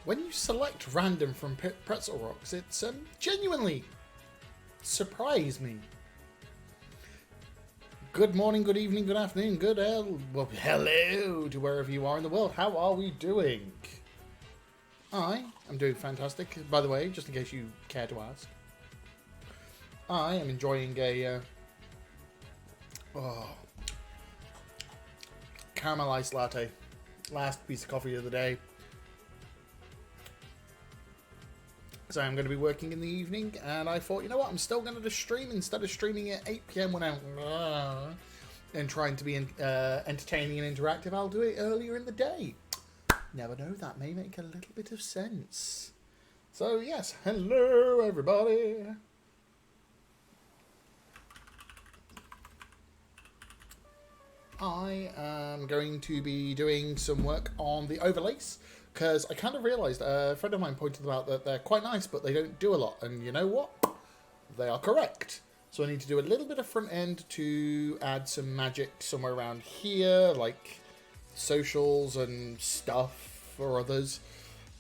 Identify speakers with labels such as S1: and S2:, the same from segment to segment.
S1: when you select random from Pretzel Rocks, it's genuinely surprised me. Good morning, good evening, good afternoon, well, hello to wherever you are in the world. How are we doing? I am doing fantastic. By the way, just in case you care to ask, I am enjoying a caramel iced latte. Last piece of coffee of the day. So I'm going to be working in the evening, and I thought, you know what, I'm still going to just stream instead of streaming at 8 PM when I'm and trying to be entertaining and interactive. I'll do it earlier in the day. Never know, that may make a little bit of sense. So yes, hello everybody. I am going to be doing some work on the overlays, because I kind of realised, a friend of mine pointed out that they're quite nice, but they don't do a lot. And you know what? They are correct. So I need to do a little bit of front end to add some magic somewhere around here, like socials and stuff or others.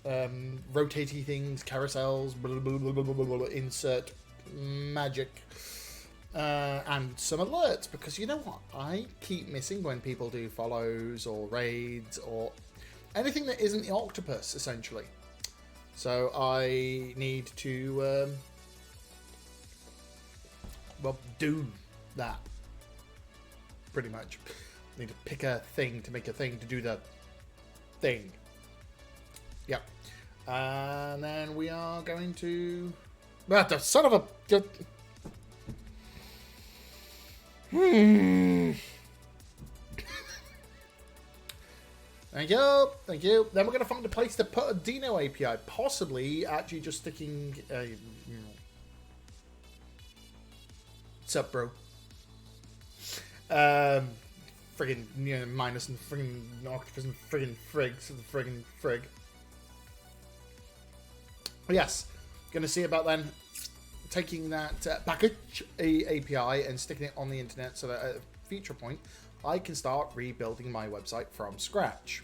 S1: Rotatey things, carousels, blah, blah, blah, blah, blah, blah, blah, insert magic. And some alerts, because you know what? I keep missing when people do follows or raids or anything that isn't the octopus, essentially. So I need to, well, do that. Pretty much. I need to pick a thing to make a thing to do the thing. Yep. And then we are going to... Ah, the son of a... Thank you, thank you. Then we're going to find a place to put a Dino API, possibly actually just sticking, sup, bro? Friggin', minus and friggin' octopus and friggin' frigs and friggin' frig. Yes, going to see about then taking that package API and sticking it on the internet so that at a future point I can start rebuilding my website from scratch.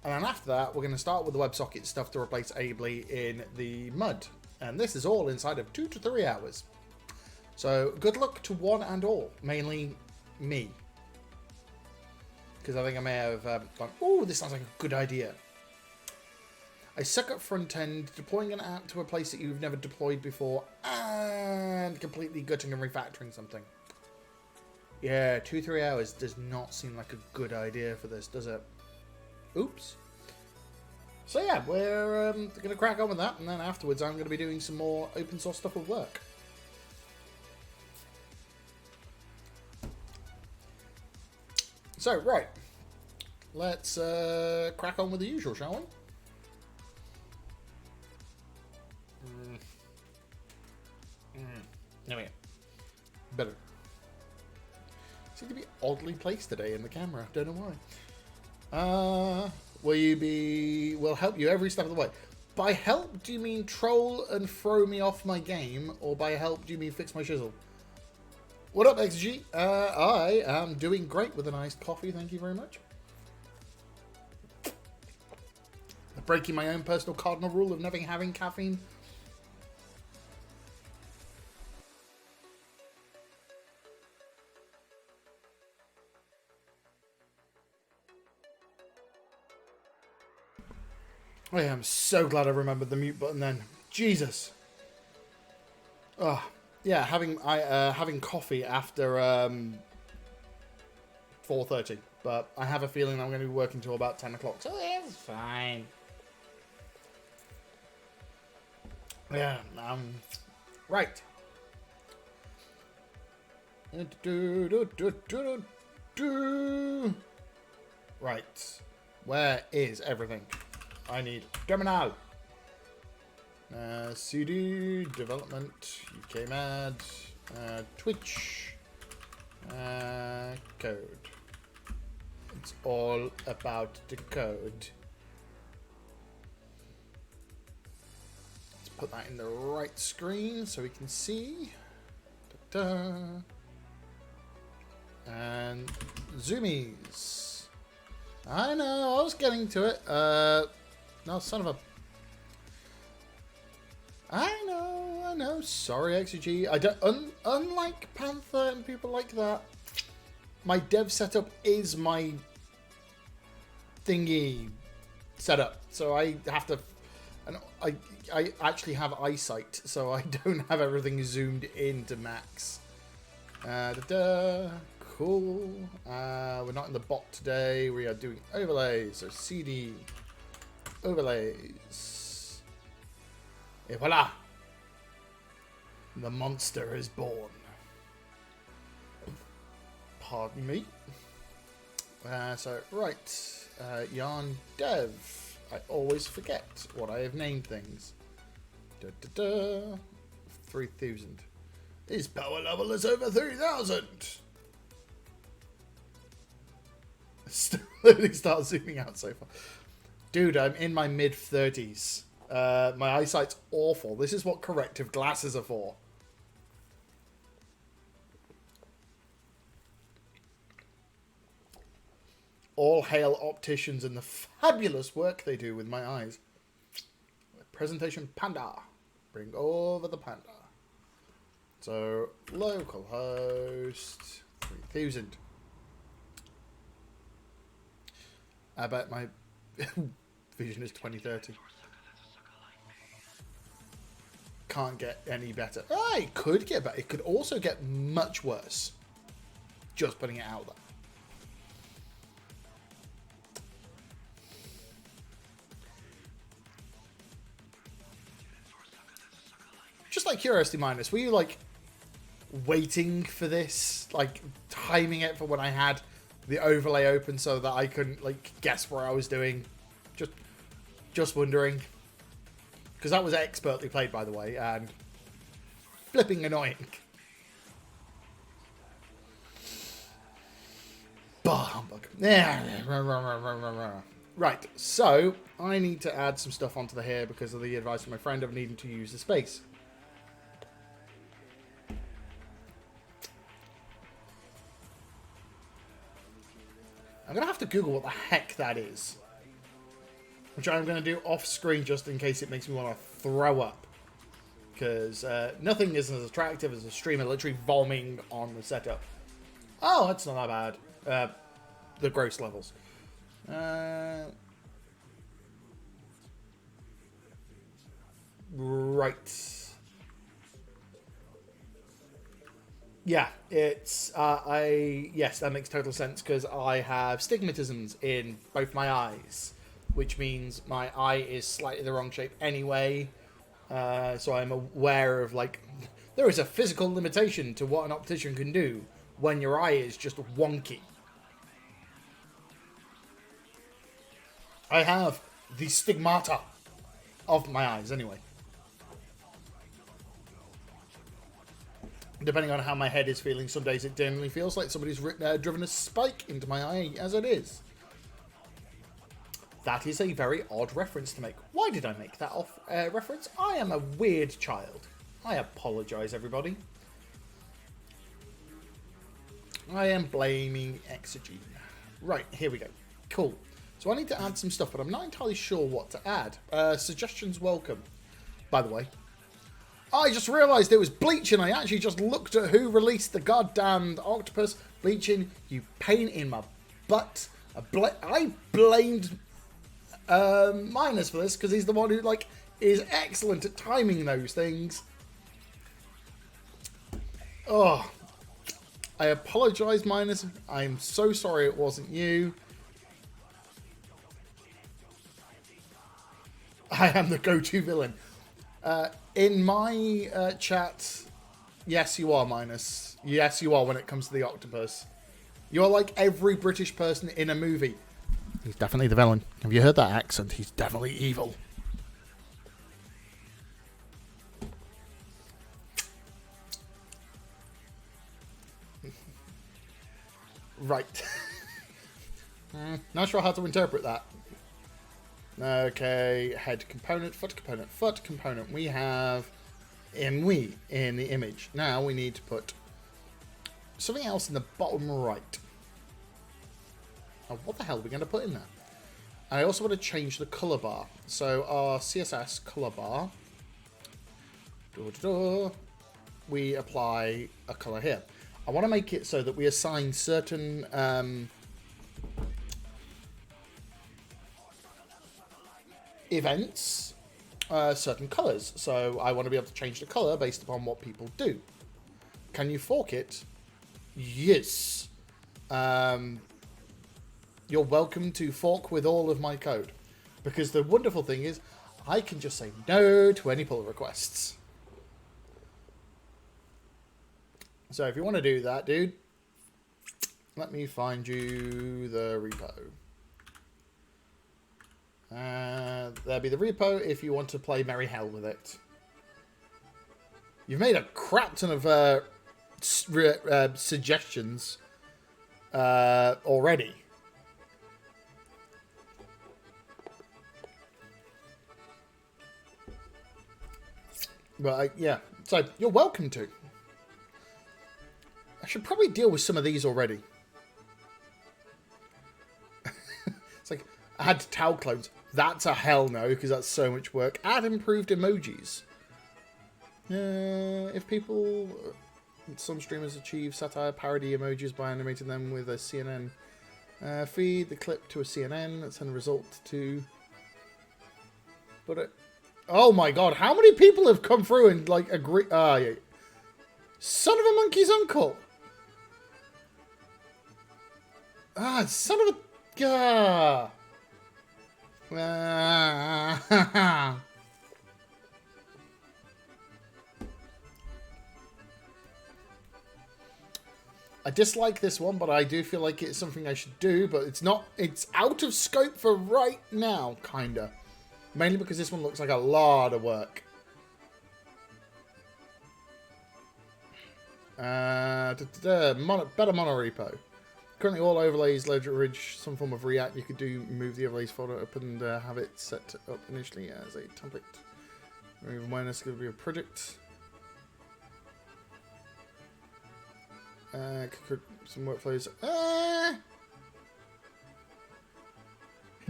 S1: And then after that, we're going to start with the WebSocket stuff to replace Ably in the mud. And this is all inside of 2 to 3 hours. So good luck to one and all, mainly me. Because I think I may have gone, oh, this sounds like a good idea. I suck at front end, deploying an app to a place that you've never deployed before, and completely gutting and refactoring something. Yeah, 2-3 hours does not seem like a good idea for this, does it? Oops. So yeah, we're going to crack on with that, and then afterwards I'm going to be doing some more open source stuff at work. So, right. Let's crack on with the usual, shall we? There we go. Better. Seem to be oddly placed today in the camera. Don't know why. We'll help you every step of the way. By help, do you mean troll and throw me off my game? Or by help, do you mean fix my shizzle? What up, XG? I am doing great with an iced coffee. Thank you very much. Breaking my own personal cardinal rule of never having caffeine. I am so glad I remembered the mute button then. Jesus. Oh, yeah, having coffee after 4:30, but I have a feeling I'm going to be working till about 10 o'clock, so it's fine. Yeah, right. Right. Where is everything? I need terminal. CD development, UKMAD, Twitch, code. It's all about the code. Let's put that in the right screen so we can see. Ta-da. And zoomies. I know, I was getting to it. No, son of a I know. Sorry, XG. I don't. Unlike Panther and people like that, my dev setup is my thingy setup. So I have to. And I actually have eyesight, so I don't have everything zoomed in to max. Cool. We're not in the bot today. We are doing overlays. So CD overlays. Et voila! The monster is born. Pardon me. Yarn dev. I always forget what I have named things. 3,000. His power level is over 3,000. Slowly start zooming out so far. Dude, I'm in my mid-30s. My eyesight's awful. This is what corrective glasses are for. All hail opticians and the fabulous work they do with my eyes. Presentation panda. Bring over the panda. So, localhost 3000. I bet my vision is 2030. Can't get any better. Ah, it could get better. It could also get much worse. Just putting it out there. Just like Curiosity Minus, were you like waiting for this, like timing it for when I had the overlay open so that I couldn't like guess what I was doing? Just wondering, because that was expertly played, by the way, and flipping annoying. Bah humbug. Right, so I need to add some stuff onto the here because of the advice from my friend of needing to use the space. I'm going to have to Google what the heck that is. Which I'm going to do off screen just in case it makes me want to throw up. Because nothing is as attractive as a streamer literally vomiting on the setup. Oh, that's not that bad. The gross levels. Right. Yeah, it's, yes, that makes total sense because I have stigmatisms in both my eyes, which means my eye is slightly the wrong shape anyway, so I'm aware of, like, there is a physical limitation to what an optician can do when your eye is just wonky. I have the stigmata of my eyes anyway. Depending on how my head is feeling, some days it generally feels like somebody's driven a spike into my eye as it is. That is a very odd reference to make. Why did I make that reference? I am a weird child. I apologise, everybody. I am blaming Exogene. Right, here we go. Cool. So I need to add some stuff, but I'm not entirely sure what to add. Suggestions welcome, by the way. I just realised it was Bleach, and I actually just looked at who released the goddamn octopus. Bleaching, you pain in my butt. I blamed Minus for this, because he's the one who, like, is excellent at timing those things. Oh. I apologise, Minus. I'm so sorry it wasn't you. I am the go-to villain. In my chat, yes, you are, Minus. Yes, you are when it comes to the octopus. You're like every British person in a movie. He's definitely the villain. Have you heard that accent? He's definitely evil. Right. Not sure how to interpret that. Okay, head component, foot component, foot component. We have imwe in the image. Now we need to put something else in the bottom right. Oh, what the hell are we going to put in there? I also want to change the color bar. So our CSS color bar we apply a color here. I want to make it so that we assign certain events certain colors. So I want to be able to change the color based upon what people do. Can you fork it? Yes. You're welcome to fork with all of my code. Because the wonderful thing is, I can just say no to any pull requests. So if you want to do that, dude, let me find you the repo. There'll be the repo if you want to play merry hell with it. You've made a crap ton of suggestions already. But yeah, so you're welcome to. I should probably deal with some of these already. It's like, add towel clones. That's a hell no, because that's so much work. Add improved emojis. If people... Some streamers achieve satire parody emojis by animating them with a CNN. Feed the clip to a CNN. Send a result to... But it... Oh my god, how many people have come through and, like, agree... Ah, yeah. Son of a monkey's uncle! Ah, son of a... Gah! I dislike this one, but I do feel like it's something I should do, but it's not... It's out of scope for right now, kinda. Mainly because this one looks like a lot of work. Better monorepo. Currently all overlays leverage some form of React. You could move the overlays folder up and have it set up initially as a template. Remove awareness could be a project. Some workflows.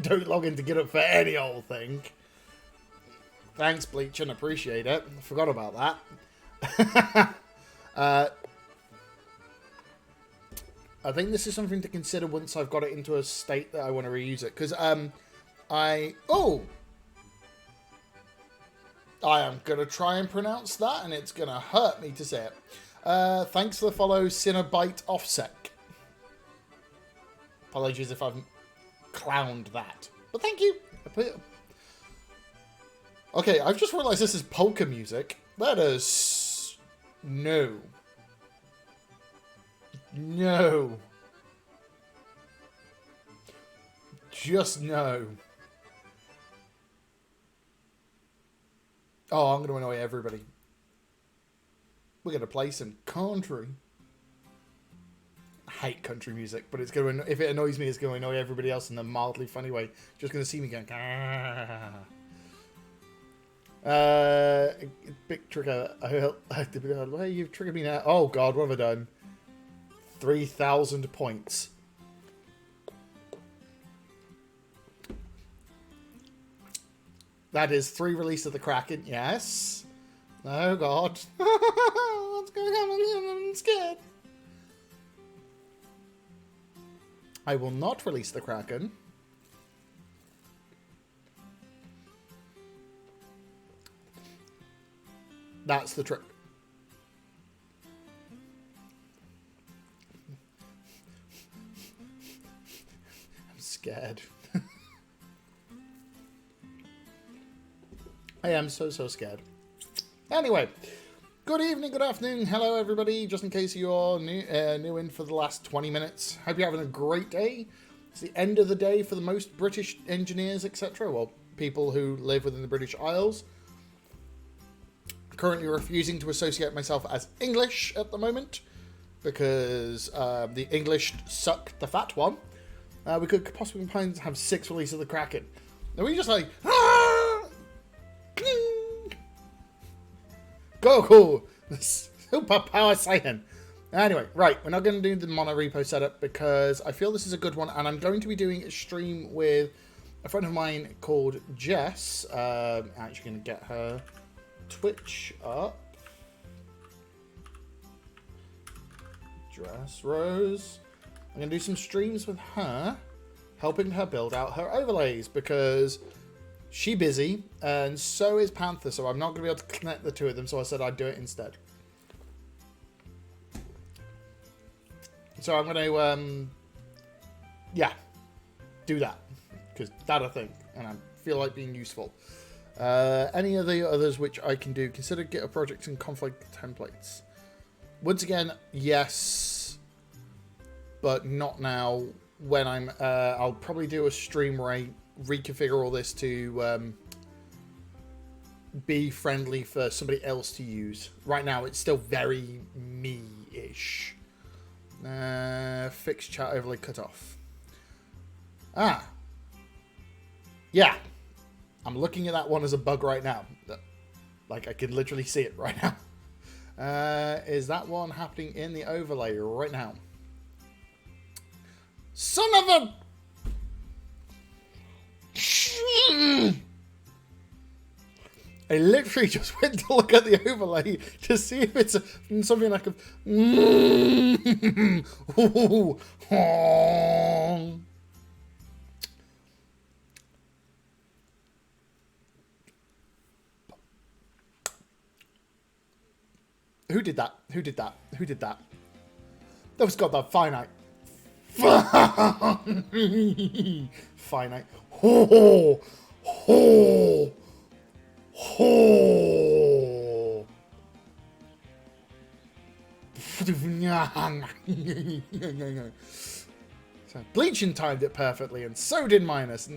S1: Don't log in to get up for any old thing. Thanks, Bleachin. Appreciate it. I forgot about that. I think this is something to consider once I've got it into a state that I want to reuse it. Because I am going to try and pronounce that, and it's going to hurt me to say it. Thanks for the follow, Cinnabite Offsec. Apologies if I've clowned that. But thank you. Okay, I've just realised this is polka music. That is... No. No. Just no. Oh, I'm going to annoy everybody. We're going to play some country. I hate country music, but it's going to, if it annoys me, it's going to annoy everybody else in a mildly funny way. Just going to see me going, big trigger. Why you've triggered me now? Oh god, what have I done? 3,000 points. That is 3 release of the Kraken. Yes. Oh god. What's going on? I'm scared. I will not release the Kraken. That's the trick. I'm scared. I am so scared. Anyway, good evening, good afternoon, hello everybody. Just in case you're new in for the last 20 minutes, hope you're having a great day. It's the end of the day for the most British engineers, etc. Well, people who live within the British Isles. Currently refusing to associate myself as English at the moment because the English suck the fat one. We could possibly have 6 releases of the Kraken. And we just like, Goku, the super power Saiyan. Anyway, right, we're not going to do the monorepo setup because I feel this is a good one, and I'm going to be doing a stream with a friend of mine called Jess. I'm actually going to get her Twitch up. Dress Rose. I'm going to do some streams with her, helping her build out her overlays, because she's busy, and so is Panther, so I'm not going to be able to connect the two of them, so I said I'd do it instead. So I'm going to, yeah, do that, because that I think, and I feel like being useful. Any of the others which I can do, consider GitHub projects and config templates. Once again, yes, but not now. When I'm, I'll probably do a stream where I reconfigure all this to be friendly for somebody else to use. Right now, it's still very me-ish. Fix chat overlay cutoff. Ah, yeah. I'm looking at that one as a bug right now. Like, I can literally see it right now. Is that one happening in the overlay right now? Son of a... I literally just went to look at the overlay to see if it's something like a... Who did that? Who did that? Who did that? That was got that finite. Finite. Ho ho ho. So Bleaching timed it perfectly, and so did Minus.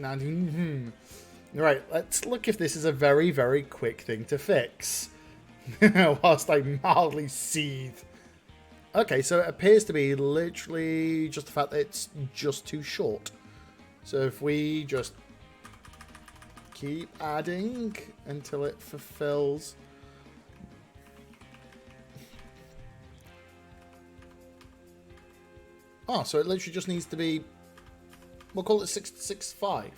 S1: Right, let's look if this is a very, very quick thing to fix. Whilst I mildly seethe. Okay, so it appears to be literally just the fact that it's just too short. So if we just keep adding until it fulfills. Oh, so it literally just needs to be, we'll call it 665.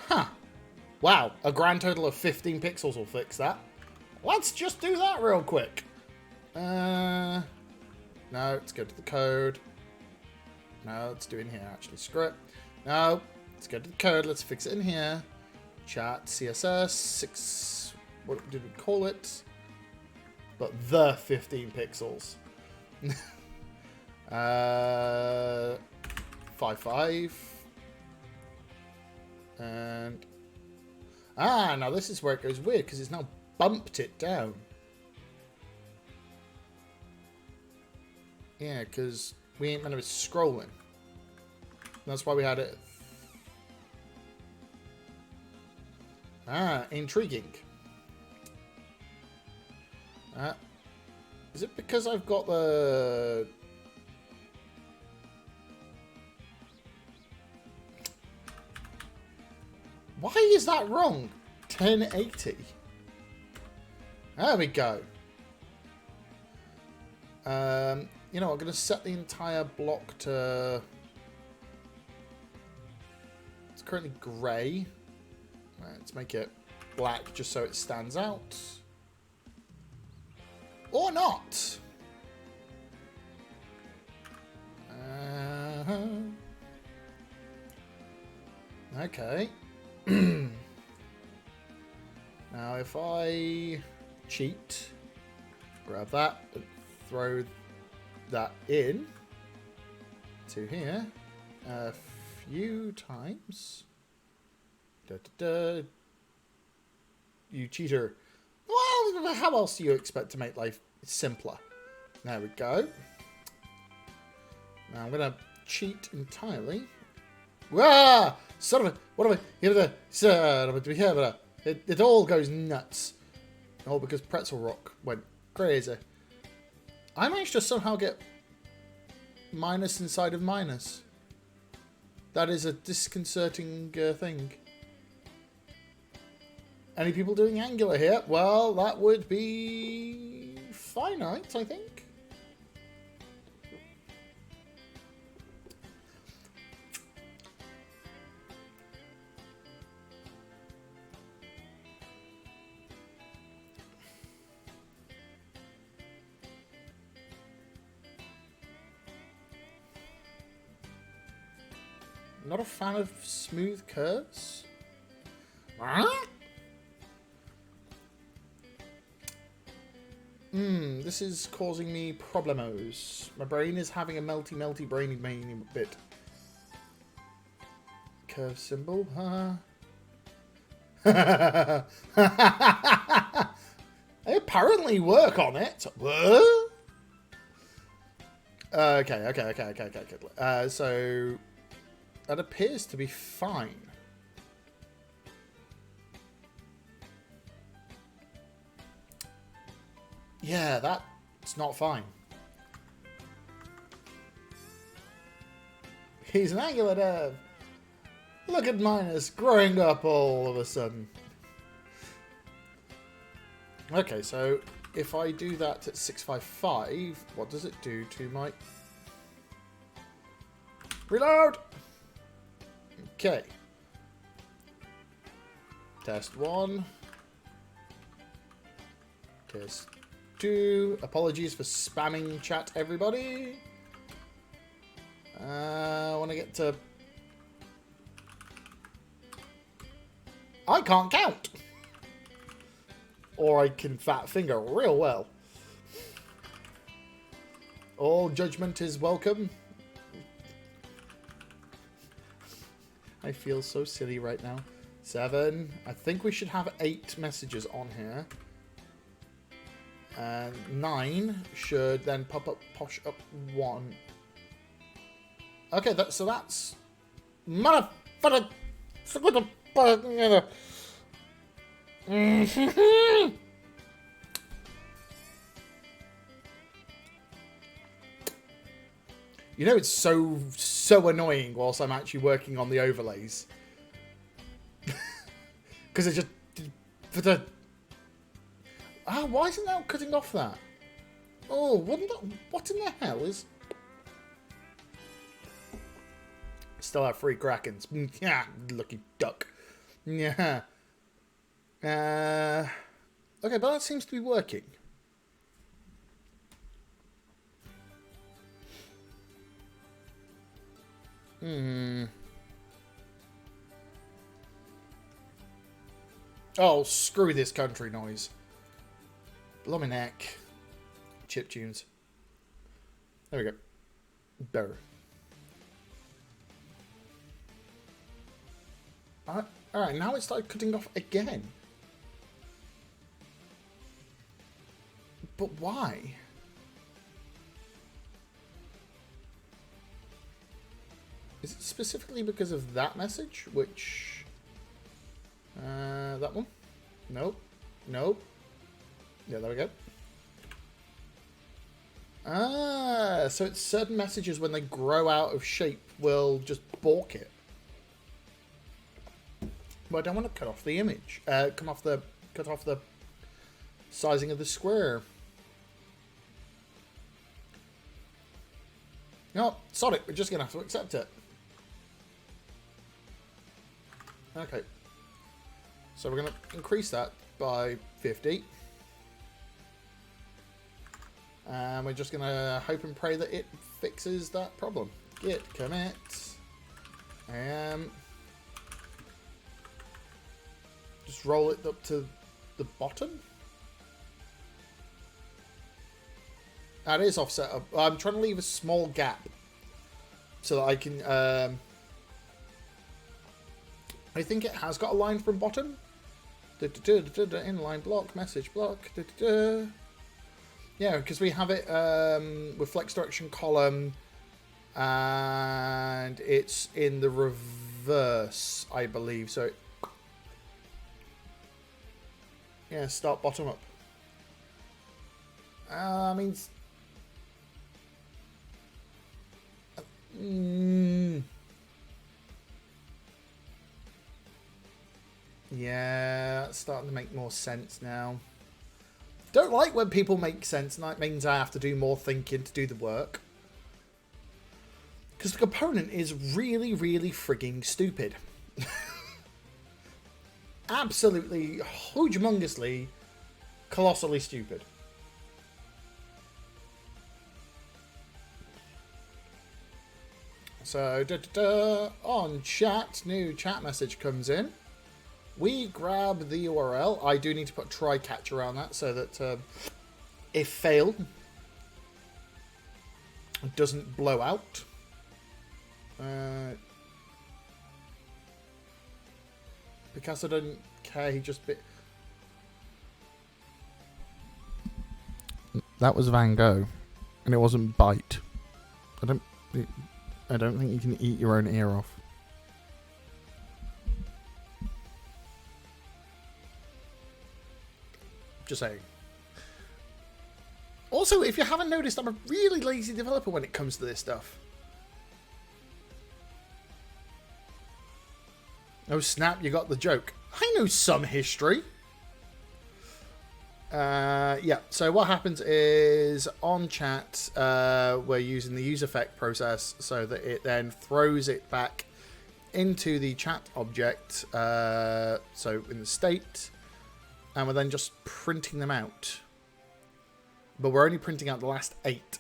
S1: Huh. Wow, a grand total of 15 pixels will fix that. Let's just do that real quick. No, let's go to the code. No, let's do it in here, actually. Screw it. No, let's go to the code. Let's fix it in here. Chat, CSS, 6... What did we call it? But the 15 pixels. 5.5. And... Ah, now this is where it goes weird, because it's now bumped it down. Yeah, because we ain't meant to be scrolling. That's why we had it. Ah, intriguing. Is it because I've got the... Why is that wrong? 1080. There we go. You know, I'm going to set the entire block to... It's currently grey. Let's make it black just so it stands out. Or not. Okay. Now if I cheat, grab that, and throw that in to here a few times. Da, da, da. You cheater. Well, how else do you expect to make life simpler? There we go. Now I'm going to cheat entirely. Wah! Son of a... What am I... It all goes nuts. All because Pretzel Rock went crazy. I managed to somehow get minus inside of minus. That is a disconcerting thing. Any people doing Angular here? Well, that would be finite, I think. Not a fan of smooth curves. This is causing me problemos. My brain is having a melty brainy bit. Curve symbol, They apparently work on it. What? Okay. So that appears to be fine. Yeah, that's not fine. He's an angular dev. Look at Minus growing up all of a sudden. Okay, so if I do that at 655, what does it do to my... Reload! Okay. Test 1. Test 2. Apologies for spamming chat, everybody. I want to get to... I can't count! Or I can fat finger real well. All judgment is welcome. I feel so silly right now. 7. I think we should have 8 messages on here. And 9 should then pop up, posh up 1. Okay, so that's... Motherfucker! You know, it's so annoying whilst I'm actually working on the overlays. Because it just... why isn't that cutting off that? Oh, what in the hell is... Still have 3 Krakens. Yeah, lucky duck. Yeah. Okay, but that seems to be working. Oh, screw this country noise. Blummy neck. Chip tunes. There we go. Better. Alright, now it started cutting off again. But why? Is it specifically because of that message? Which... that one? Nope. Nope. Yeah, there we go. So it's certain messages when they grow out of shape will just balk it. But I don't want to cut off the image. Cut off the sizing of the square. No, sod it. We're just going to have to accept it. Okay. So we're going to increase that by 50. And we're just going to hope and pray that it fixes that problem. Git commit. Just roll it up to the bottom. That is offset up. I'm trying to leave a small gap so that I can... I think it has got a line from bottom. Inline block, message block. Yeah, because we have it with flex direction column, and it's in the reverse, I believe. So, yeah, start bottom up. I mean, yeah, it's starting to make more sense now. Don't like when people make sense, and that means I have to do more thinking to do the work. Because the component is really, really frigging stupid. Absolutely, humongously, colossally stupid. So, on chat, new chat message comes in. We grab the URL. I do need to put try catch around that so that if failed, it doesn't blow out. Picasso doesn't care, he just bit. That was Van Gogh, and it wasn't bite. I don't think you can eat your own ear off. Just saying. Also, if you haven't noticed, I'm a really lazy developer when it comes to this stuff. Oh snap, you got the joke. I know some history. Yeah, so what happens is on chat, we're using the use effect process so that it then throws it back into the chat object, so in the state, and we're then just printing them out. But we're only printing out the last 8.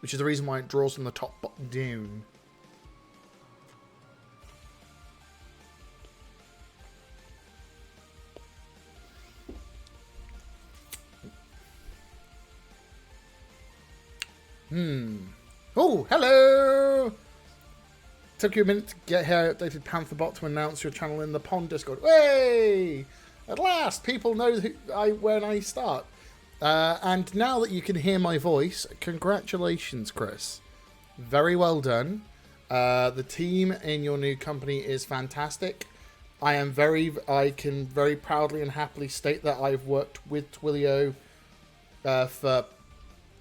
S1: Which is the reason why it draws from the top down. Oh, hello! Took you a minute to get here. Updated Pantherbot to announce your channel in the Pond Discord. Hey! At last, people know when I start. And now that you can hear my voice, congratulations, Chris. Very well done. The team in your new company is fantastic. I can very proudly and happily state that I've worked with Twilio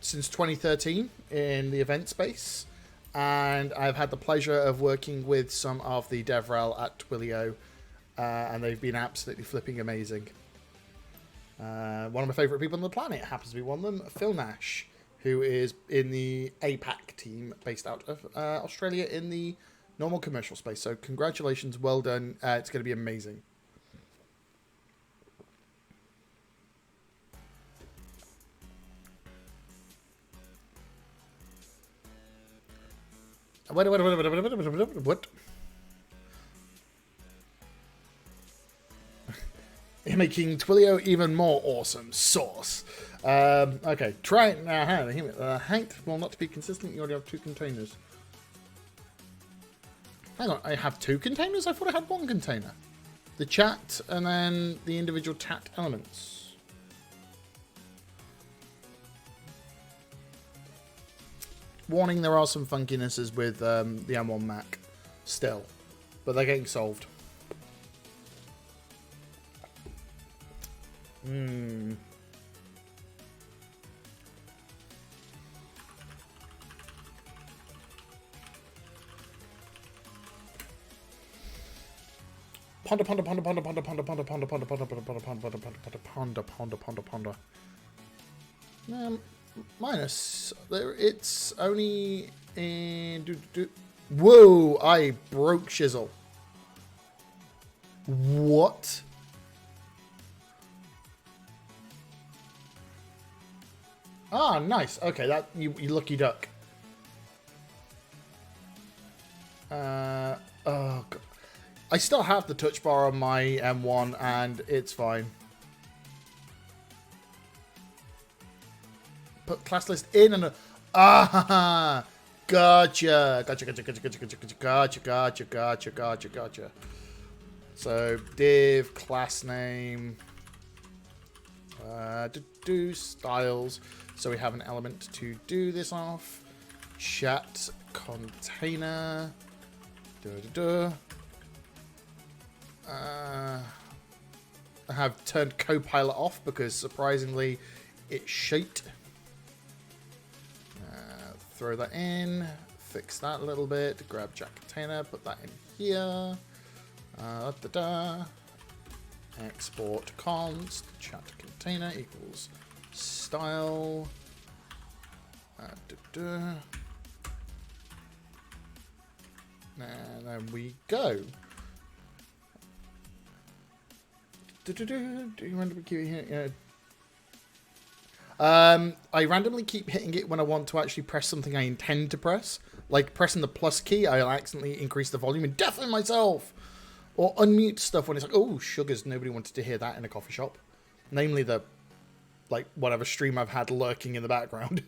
S1: since 2013 in the event space, and I've had the pleasure of working with some of the DevRel at Twilio, and they've been absolutely flipping amazing. One of my favourite people on the planet happens to be one of them, Phil Nash, who is in the APAC team based out of Australia in the normal commercial space. So congratulations, well done. It's going to be amazing. What? You're making Twilio even more awesome. Sauce. Okay, try it now. Height will not be consistent. You already have 2 containers. Hang on, I have 2 containers? I thought I had 1 container. The chat and then the individual chat elements. Warning, there are some funkinesses with the M1 Mac still, but they're getting solved. Ponder. Minus. It's only in. Whoa! I broke Shizzle. What? Ah, nice. Okay, that you lucky duck. Oh God. I still have the touch bar on my M1, and it's fine. Put class list in and gotcha. So div class name, do styles. So we have an element to do this off. Chat container. I have turned Copilot off because surprisingly it's shite. Throw that in, fix that a little bit, grab chat container, put that in here. Export const chat container equals style. And then we go. Do you want to be here? I randomly keep hitting it when I want to actually press something I intend to press. Like pressing the plus key, I'll accidentally increase the volume and deafen myself. Or unmute stuff when it's like, oh, sugars, nobody wanted to hear that in a coffee shop. Namely the, like, whatever stream I've had lurking in the background.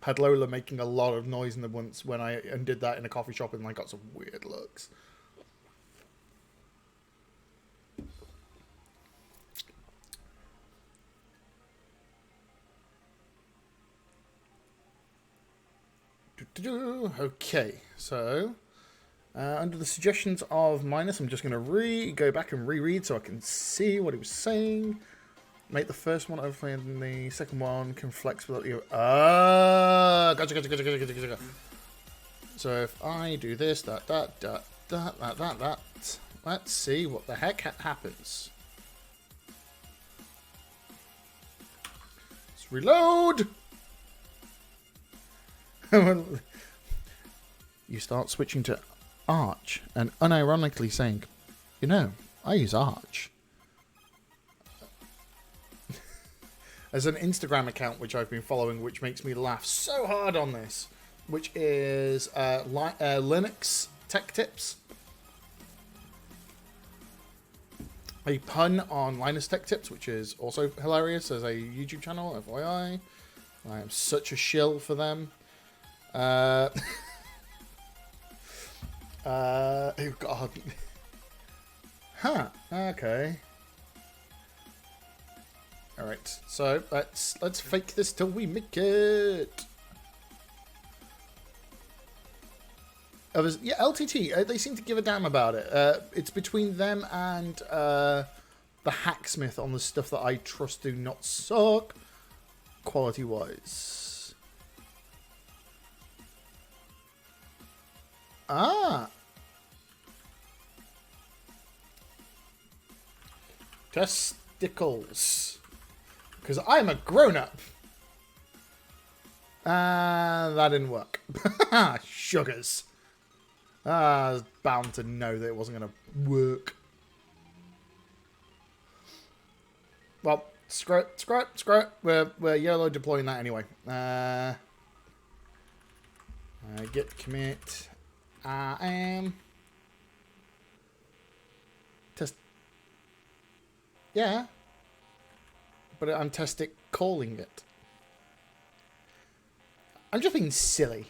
S1: Had Lola making a lot of noise in the once when I undid that in a coffee shop and I got some weird looks. Okay, so under the suggestions of Minus, I'm just going to go back and reread so I can see what he was saying. Make the first one overplay and the second one can flex without you. Gotcha. So if I do this, that. Let's see what the heck happens. Let's reload. You start switching to Arch and unironically saying, you know, I use Arch. There's an Instagram account which I've been following which makes me laugh so hard on this, which is Linux Tech Tips. A pun on Linus Tech Tips, which is also hilarious as a YouTube channel, FYI. I am such a shill for them. Oh God. Huh. Okay. All right. So let's fake this till we make it. Yeah, LTT. They seem to give a damn about it. It's between them and the Hacksmith on the stuff that I trust do not suck, quality-wise. Ah. Testicles. Because I'm a grown-up. That didn't work. Sugars. I was bound to know that it wasn't going to work. Well, screw it. We're YOLO deploying that anyway. Git commit. I am test. Yeah, but I'm calling it. I'm just being silly.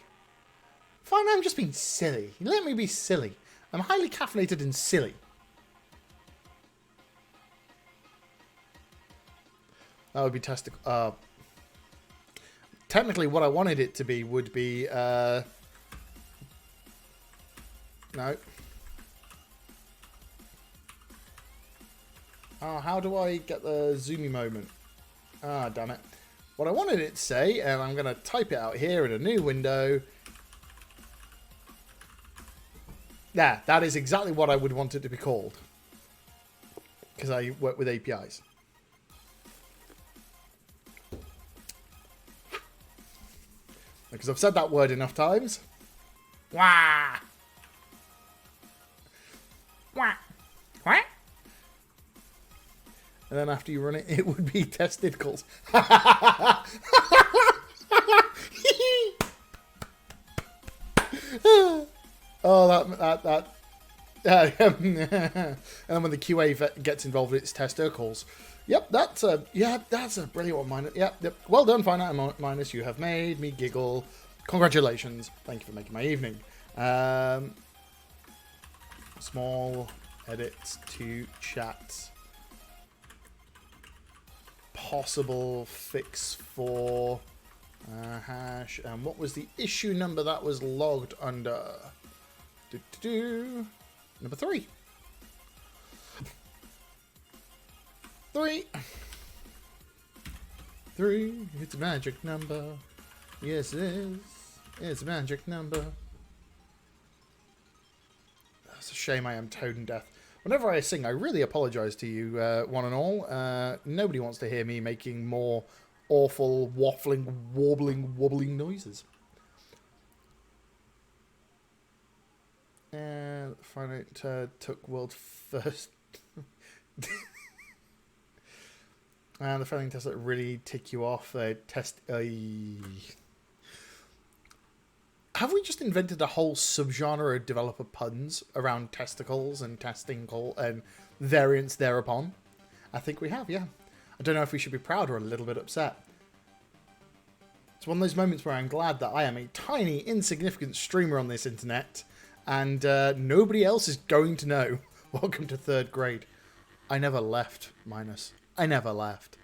S1: Fine, I'm just being silly. Let me be silly. I'm highly caffeinated and silly. That would be testicle. Technically, what I wanted it to be would be. No. Oh, how do I get the zoomy moment? Ah, damn it. What I wanted it to say, and I'm going to type it out here in a new window. Yeah, that is exactly what I would want it to be called. Because I work with APIs. Because I've said that word enough times. Wah! Wah! Wah! And then after you run it, it would be testicles. Oh, that. And then when the QA gets involved, it's testicles. Yep, that's a brilliant one, Minus. Yep. Well done, Finite Minus. You have made me giggle. Congratulations. Thank you for making my evening. Small edits to chat. Possible fix for hash. And what was the issue number that was logged under? Number 3. 3. It's a magic number. Yes, it is. It's a magic number. It's a shame I am tone deaf. Whenever I sing, I really apologise to you, one and all. Nobody wants to hear me making more awful, waffling, wobbling noises. And Finite took world first. And the failing tests that really tick you off. Test. Have we just invented a whole subgenre of developer puns around testicles and testing and variants thereupon? I think we have, yeah. I don't know if we should be proud or a little bit upset. It's one of those moments where I'm glad that I am a tiny, insignificant streamer on this internet, and nobody else is going to know. Welcome to 3rd grade. I never left, Minus. I never left.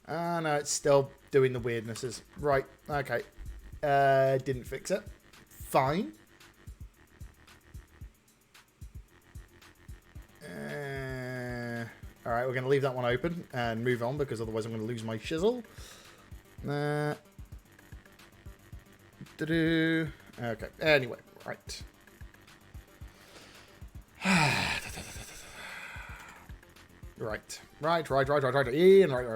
S1: Ah, no, it's still doing the weirdnesses. Right, okay. Didn't fix it. Fine. Alright, we're going to leave that one open and move on, because otherwise I'm going to lose my shizzle. Okay, anyway, right. Right. Ian, right.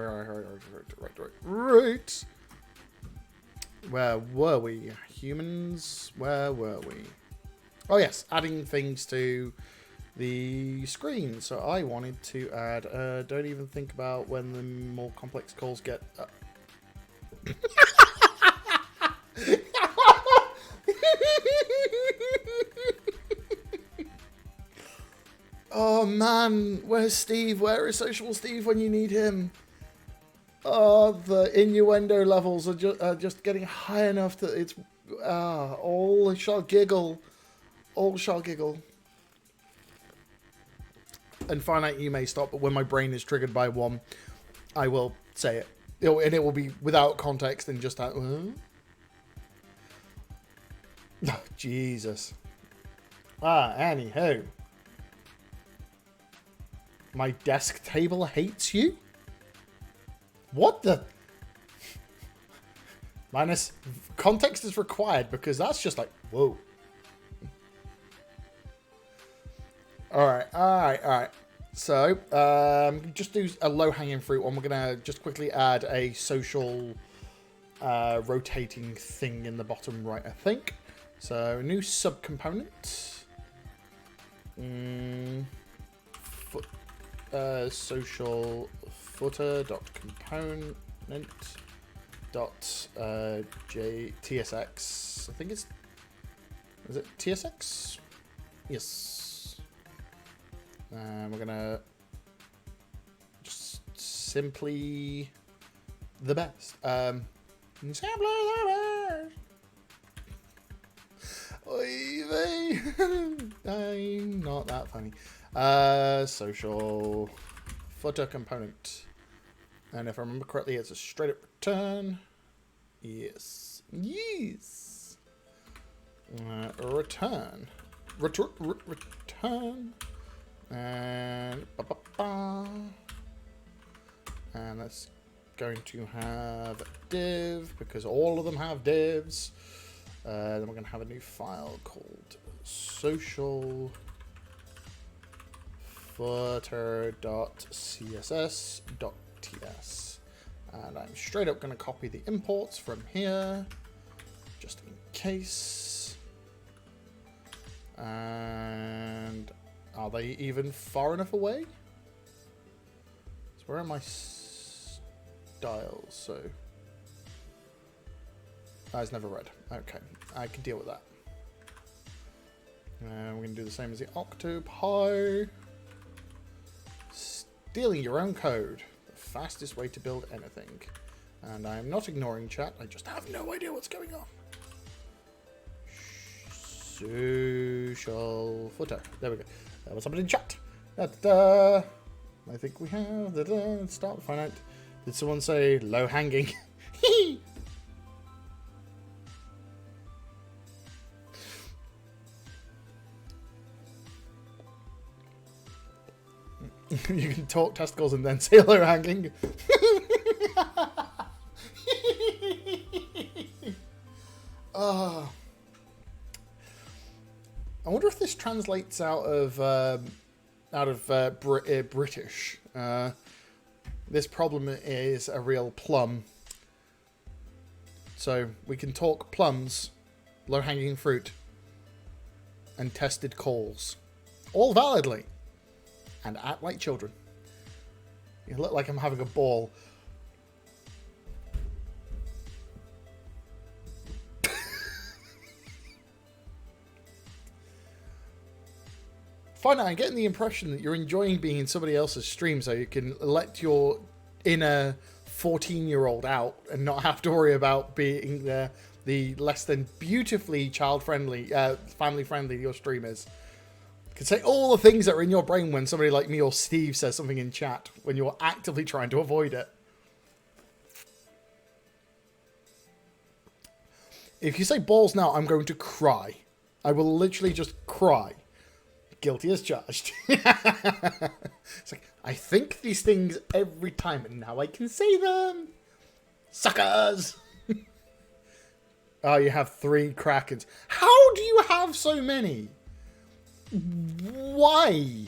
S1: Where were we? Humans, where were we? Oh yes, adding things to the screen. So I wanted to add, don't even think about when the more complex calls get... Oh man, where's Steve? Where is Social Steve when you need him? Oh, the innuendo levels are just getting high enough that it's... all shall giggle. All shall giggle. And finite, you may stop, but when my brain is triggered by one, I will say it. And it will be without context and just... Oh, Jesus. Anywho. My desk table hates you? What the... Minus, context is required, because that's just like, whoa. Alright. So, just do a low-hanging fruit one. We're going to just quickly add a social rotating thing in the bottom right, I think. So, new subcomponent. Social footer dot component dot tsx. I think it's... Is it tsx? Yes. We're gonna just simply the best. Simply the best. Oy vey. I'm not that funny. Social footer component. And if I remember correctly, it's a straight up return. Yes. Return. Return. And and that's going to have a div, because all of them have divs. Then we're going to have a new file called social footer.css.ts, and I'm straight up going to copy the imports from here just in case. And are they even far enough away? So where are my styles? So that's never read. Okay, I can deal with that. And we're going to do the same as the Octopi. Stealing your own code. The fastest way to build anything. And I'm not ignoring chat. I just have no idea what's going on. Social footer. There we go. There was somebody in chat. I think we have. Let's start. Find out. Did someone say low hanging? You can talk testicles and then say low hanging. I wonder if this translates out of British. This problem is a real plum. So we can talk plums, low hanging fruit, and tested calls. all validly, and act like children. You look like I'm having a ball. Fine, I'm getting the impression that you're enjoying being in somebody else's stream so you can let your inner 14-year-old out and not have to worry about being the less than beautifully child-friendly, family-friendly your stream is. You can say all the things that are in your brain when somebody like me or Steve says something in chat when you're actively trying to avoid it. If you say balls now, I'm going to cry. I will literally just cry. Guilty as charged. It's like, I think these things every time, and now I can say them. Suckers! Oh, you have 3 Krakens. How do you have so many? Why?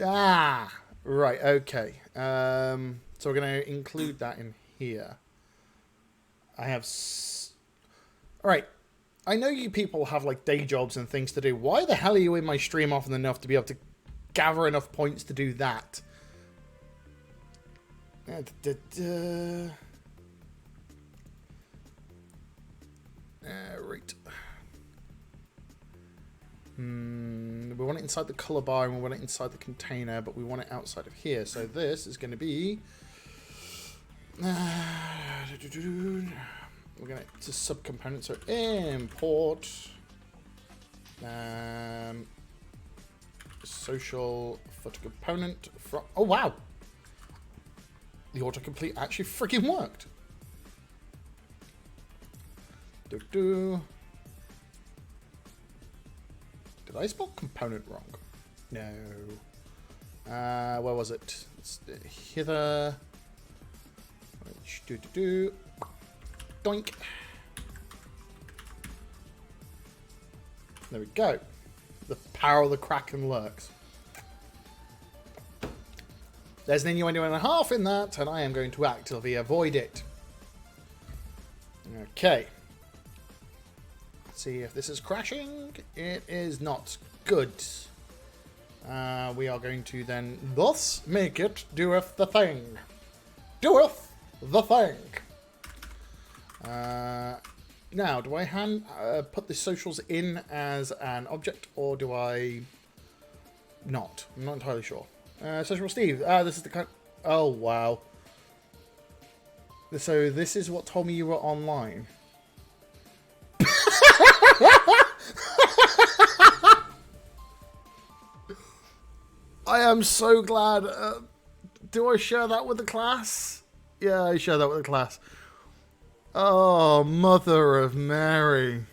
S1: Ah, right, okay. So we're going to include that in here. I have... Alright. I know you people have, like, day jobs and things to do. Why the hell are you in my stream often enough to be able to gather enough points to do that? Right. We want it inside the color bar and we want it inside the container, but we want it outside of here. So this is going to be... We're going to subcomponents, so import social footer component from... Oh, wow! The autocomplete actually freaking worked. Did I spell component wrong? No. Where was it? It's hither. Doink. There we go. The power of the Kraken lurks. There's an innuendo and a half in that, and I am going to actively avoid it. Okay. Let's see if this is crashing. It is not. Good. We are going to then thus make it doeth the thing. Doeth the thing. Now, do I put the socials in as an object, or do I not? I'm not entirely sure. Social Steve, this is the kind... Oh, wow. So this is what told me you were online. I am so glad. Do I share that with the class? Yeah, I share that with the class. Oh, Mother of Mary.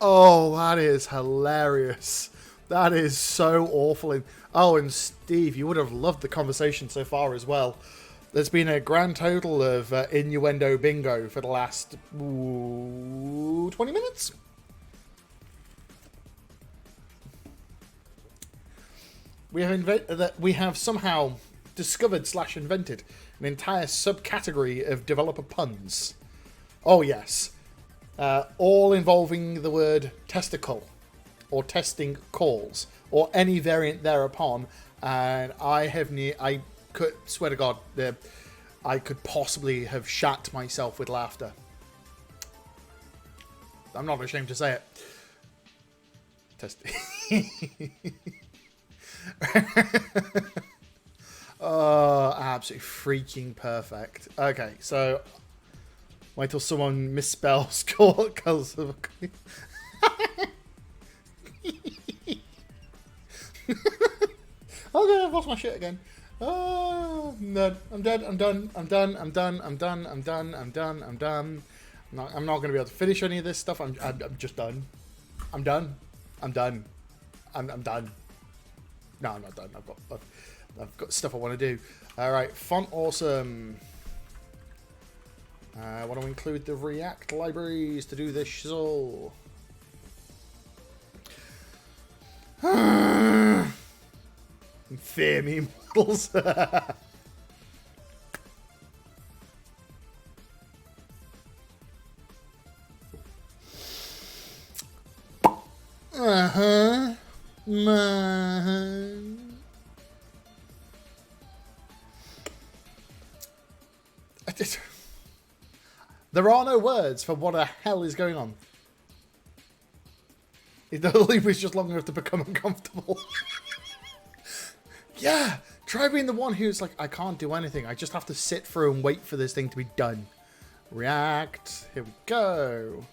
S1: Oh, that is hilarious. That is so awful. Oh, and Steve, you would have loved the conversation so far as well. There's been a grand total of innuendo bingo for the last 20 minutes. We have somehow discovered / invented an entire subcategory of developer puns. Oh yes, all involving the word testicle, or testing calls, or any variant thereupon. And I could swear to God, I could possibly have shat myself with laughter. I'm not ashamed to say it. Oh, absolutely freaking perfect. Okay, so wait till someone misspells cause of... Okay, I've lost my shit again. Oh, no, I'm dead. I'm done. I'm done. I'm done. I'm done. I'm done. I'm done. I'm done. I'm not going to be able to finish any of this stuff. I'm just done. I'm done. I'm done. I'm done. No, I'm not done. I've got stuff I want to do. All right, font awesome. I want to include the React libraries to do this shizzle. Fear me, models. Uh-huh. Man. There are no words for what the hell is going on. The loop is just long enough to become uncomfortable. Yeah, try being the one who's like, I can't do anything. I just have to sit through and wait for this thing to be done. React. Here we go.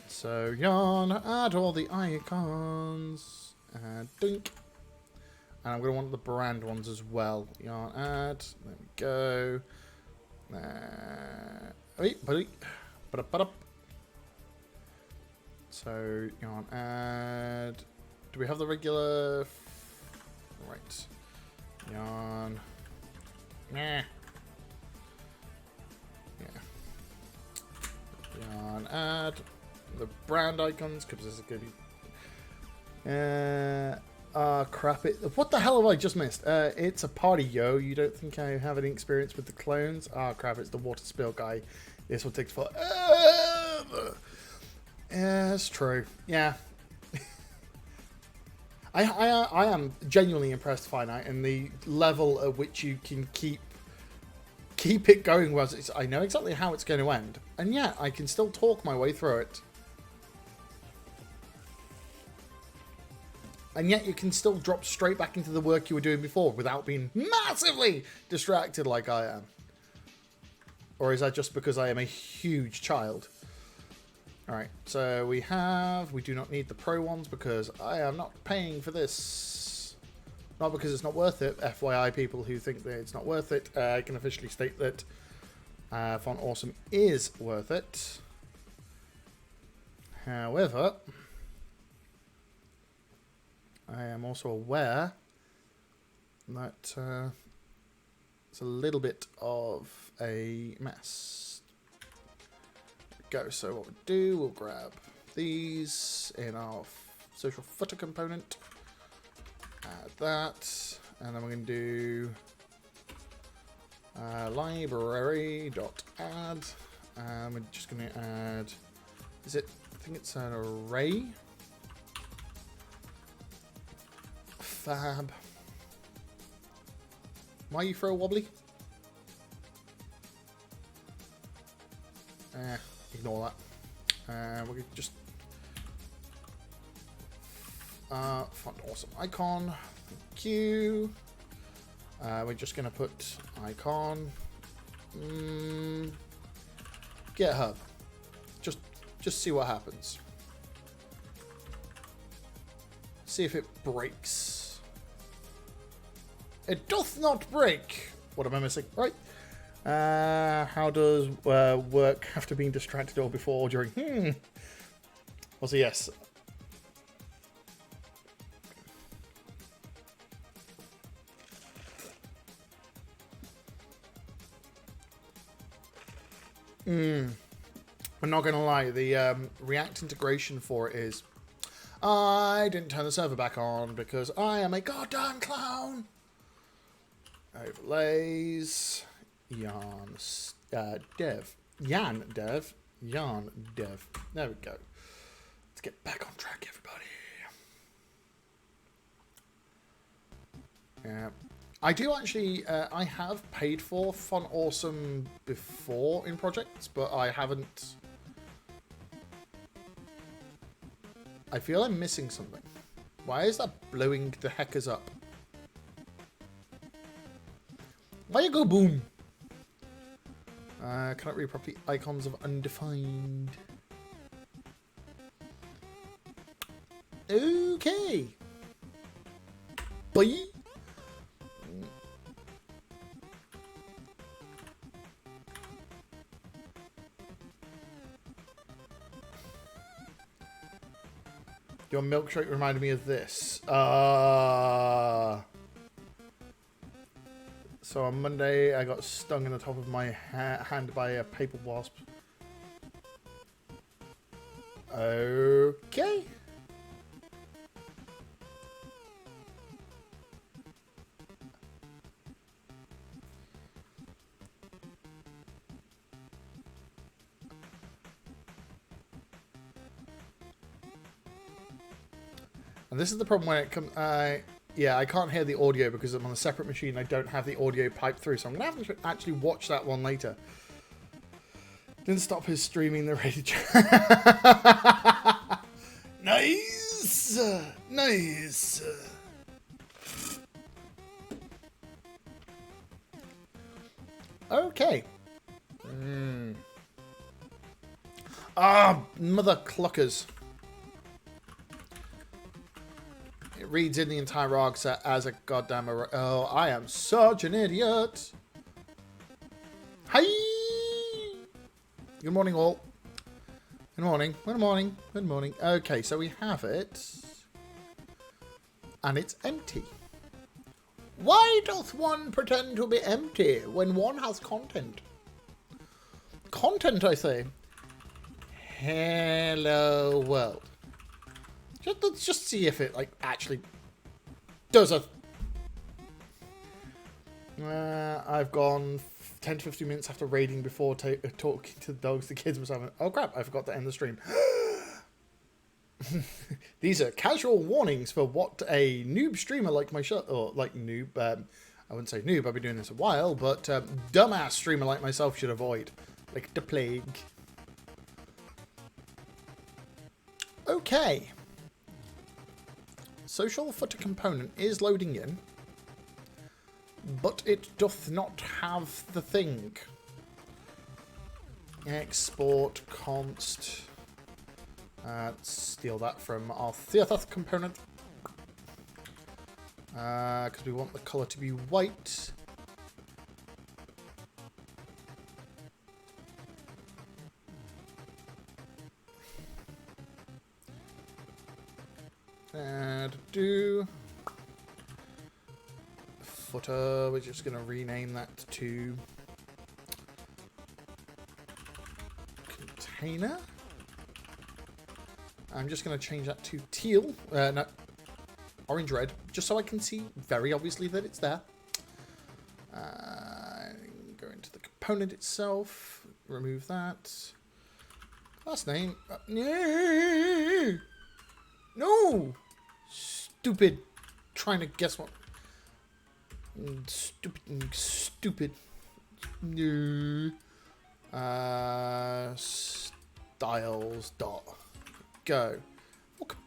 S1: So, yarn, add all the icons. Dink. And I'm going to want the brand ones as well. Yarn, add. There we go. Wait, buddy. So, yarn, add. Do we have the regular... Right. Yarn. Nah. Yeah. Yarn, add. The brand icons, because this is going to be... crap. What the hell have I just missed? It's a party, yo. You don't think I have any experience with the clones? Crap, it's the water spill guy. This will take forever. Yeah, it's true. Yeah. I am genuinely impressed, Finite, in the level at which you can keep it going. Whereas I know exactly how it's going to end, and yet I can still talk my way through it. And yet you can still drop straight back into the work you were doing before without being massively distracted like I am. Or is that just because I am a huge child? Alright, so we do not need the pro ones because I am not paying for this. Not because it's not worth it. FYI, people who think that it's not worth it, I can officially state that Font Awesome is worth it. However, I am also aware that it's a little bit of a mess. Go. So what we'll do, we'll grab these in our social footer component, add that, and then we're going to do library.add, and we're just going to add, I think it's an array, fab. Why you throw wobbly? Ignore that. We could just font awesome icon. Thank you. We're just gonna put icon. GitHub. Just see what happens. See if it breaks. It doth not break. What am I missing? Right. How does work after being distracted or before or during? Was a yes. I'm not gonna lie, the React integration for it is I didn't turn the server back on because I am a goddamn clown. Overlays. Yarn dev. Yarn dev. Yarn dev. There we go. Let's get back on track, everybody. Yeah. I do actually, I have paid for Font Awesome before in projects, but I haven't. I feel I'm missing something. Why is that blowing the heckers up? Why you go boom? Cannot read properly. Icons of undefined. Okay. Bye. Your milkshake reminded me of this. So on Monday, I got stung in the top of my hand by a paper wasp. Okay. And this is the problem when it comes... yeah, I can't hear the audio because I'm on a separate machine. I don't have the audio piped through, so I'm going to have to actually watch that one later. Didn't stop his streaming the rage. Nice! Nice! Okay. Ah, mother cluckers. It reads in the entire ROG set as a goddamn... Oh, I am such an idiot. Hi! Good morning, all. Good morning. Good morning. Good morning. Okay, so we have it. And it's empty. Why doth one pretend to be empty when one has content? Content, I say. Hello, world. Let's just see if it, like, actually does a... I've gone 10 to 15 minutes after raiding before talking to the dogs. The kids was having... Oh, crap. I forgot to end the stream. These are casual warnings for what a noob streamer like myself... Or, like, noob... I wouldn't say noob. I've been doing this a while. But dumbass streamer like myself should avoid. Like the plague. Okay. Social footer component is loading in, but it doth not have the thing. Export const. Steal that from our Theoth component. Because we want the color to be white. Do footer, we're just going to rename that to container. I'm just going to change that to teal, no, orange red, just so I can see very obviously that it's there. Go into the component itself, remove that. Last name, no! Stupid. Trying to guess what. Stupid. No. Styles dot. Go. Okay.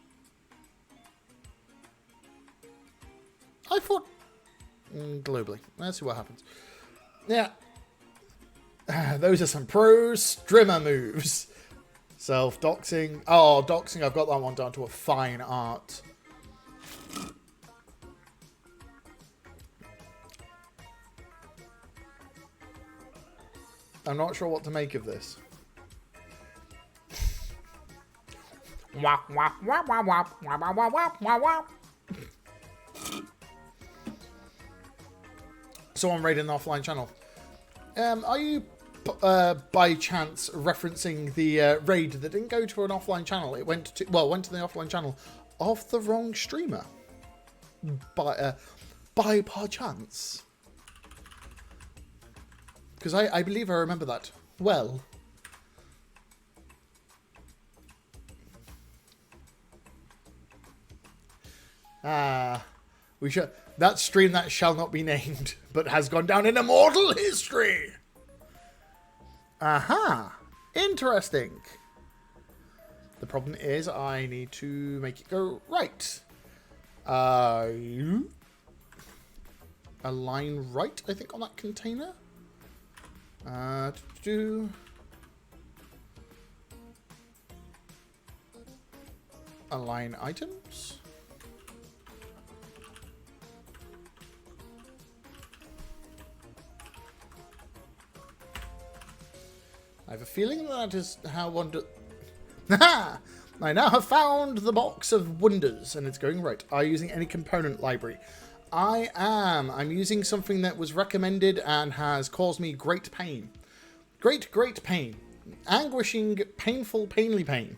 S1: I thought. Globally. Let's see what happens. Yeah. Those are some pro streamer moves. Self-doxing. Oh, doxing. I've got that one down to a fine art. I'm not sure what to make of this. Someone raided an offline channel. Are you by chance referencing the raid that didn't go to an offline channel? It went to the offline channel of the wrong streamer. By chance. Because I believe I remember that well. We should... That stream that shall not be named, but has gone down in immortal history. Aha. Interesting. The problem is I need to make it go right. Align right, I think, on that container. Align items. I have a feeling that is how one does... Ha! I now have found the box of wonders, and it's going right. Are you using any component library? I am. I'm using something that was recommended and has caused me great pain. Great pain. Anguishing, painful, painly pain.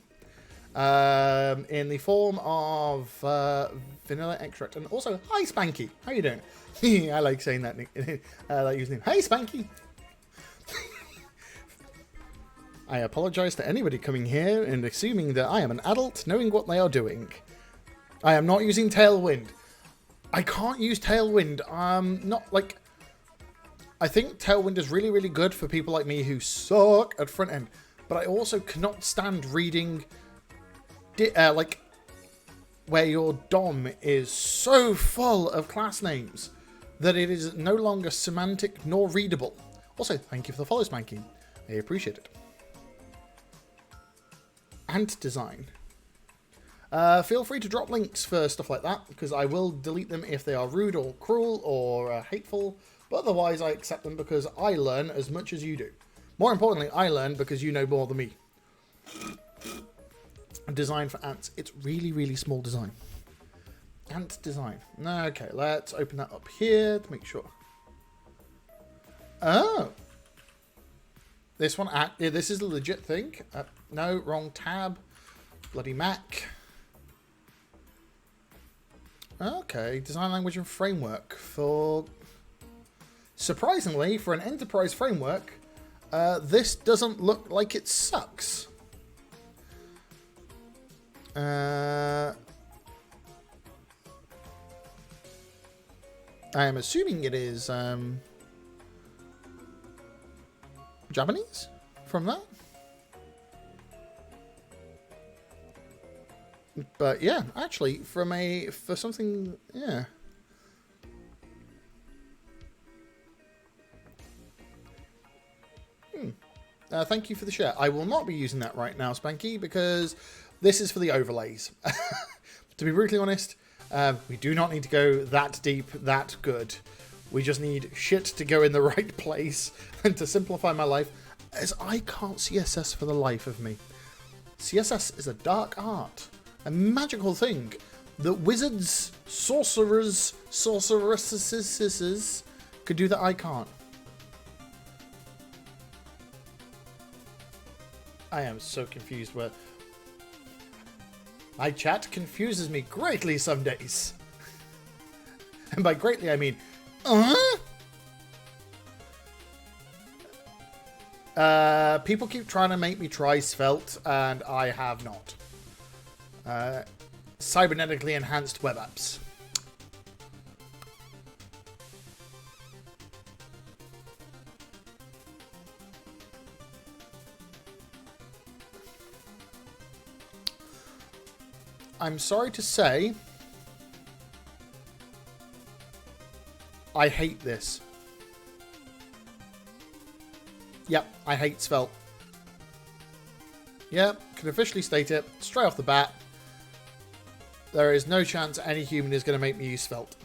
S1: In the form of vanilla extract. And also, hi Spanky. How you doing? I like saying that. I like using him. Hey Spanky. I apologize to anybody coming here and assuming that I am an adult knowing what they are doing. I am not using Tailwind. I can't use Tailwind. Not like... I think Tailwind is really, really good for people like me who suck at front end. But I also cannot stand reading... like... where your DOM is so full of class names that it is no longer semantic nor readable. Also, thank you for the follow, Spanky. I appreciate it. And design. Feel free to drop links for stuff like that, because I will delete them if they are rude or cruel or hateful, but otherwise I accept them because I learn as much as you do. More importantly, I learn because you know more than me. Design for ants. It's really, really small design. Ant design. Okay, let's open that up here to make sure. Oh. This one, this is a legit thing. No, wrong tab. Bloody Mac. Okay, design language and framework for... Surprisingly, for an enterprise framework, this doesn't look like it sucks. I am assuming it is Japanese from that. But yeah, actually, for something, yeah. Thank you for the share. I will not be using that right now, Spanky, because this is for the overlays. To be brutally honest, we do not need to go that deep, that good. We just need shit to go in the right place and to simplify my life, as I can't CSS for the life of me. CSS is a dark art. A magical thing that wizards, sorcerers, sorceresses could do that I can't. I am so confused where... My chat confuses me greatly some days. And by greatly I mean... People keep trying to make me try Svelte, and I have not. Cybernetically enhanced web apps. I'm sorry to say, I hate this. Yep, I hate Svelte. Yep, can officially state it straight off the bat. There is no chance any human is going to make me use Svelte.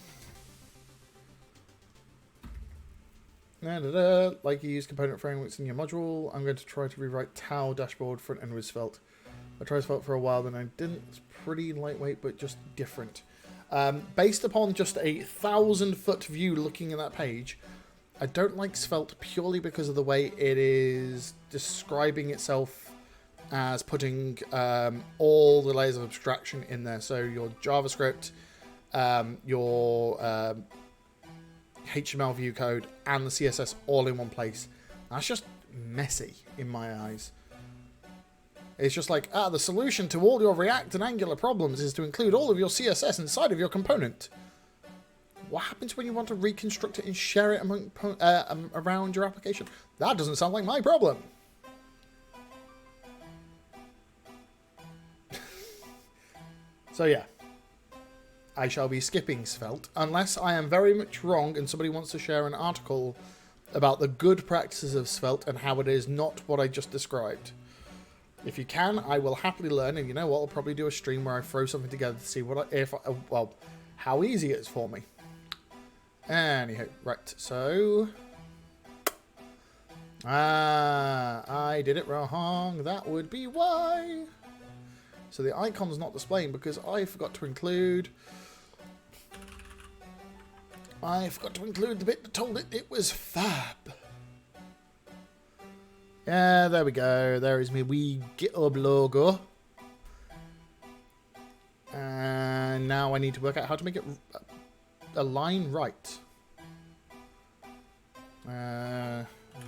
S1: Like you use component frameworks in your module, I'm going to try to rewrite Tau dashboard front end with Svelte. I tried Svelte for a while, then I didn't. It's pretty lightweight, but just different. Based upon just a 1,000-foot view looking at that page, I don't like Svelte purely because of the way it is describing itself as putting all the layers of abstraction in there. So your JavaScript, your HTML view code, and the CSS all in one place. That's just messy in my eyes. It's just like, the solution to all your React and Angular problems is to include all of your CSS inside of your component. What happens when you want to reconstruct it and share it among, around your application? That doesn't sound like my problem. So yeah, I shall be skipping Svelte, unless I am very much wrong and somebody wants to share an article about the good practices of Svelte and how it is not what I just described. If you can, I will happily learn, and you know what, I'll probably do a stream where I throw something together to see what how easy it is for me. Anyhow, right, so... I did it wrong, that would be why. So the icon's not displaying because I forgot to include... the bit that told it was fab. Yeah, there we go. There is my wee GitHub logo. And now I need to work out how to make it align right.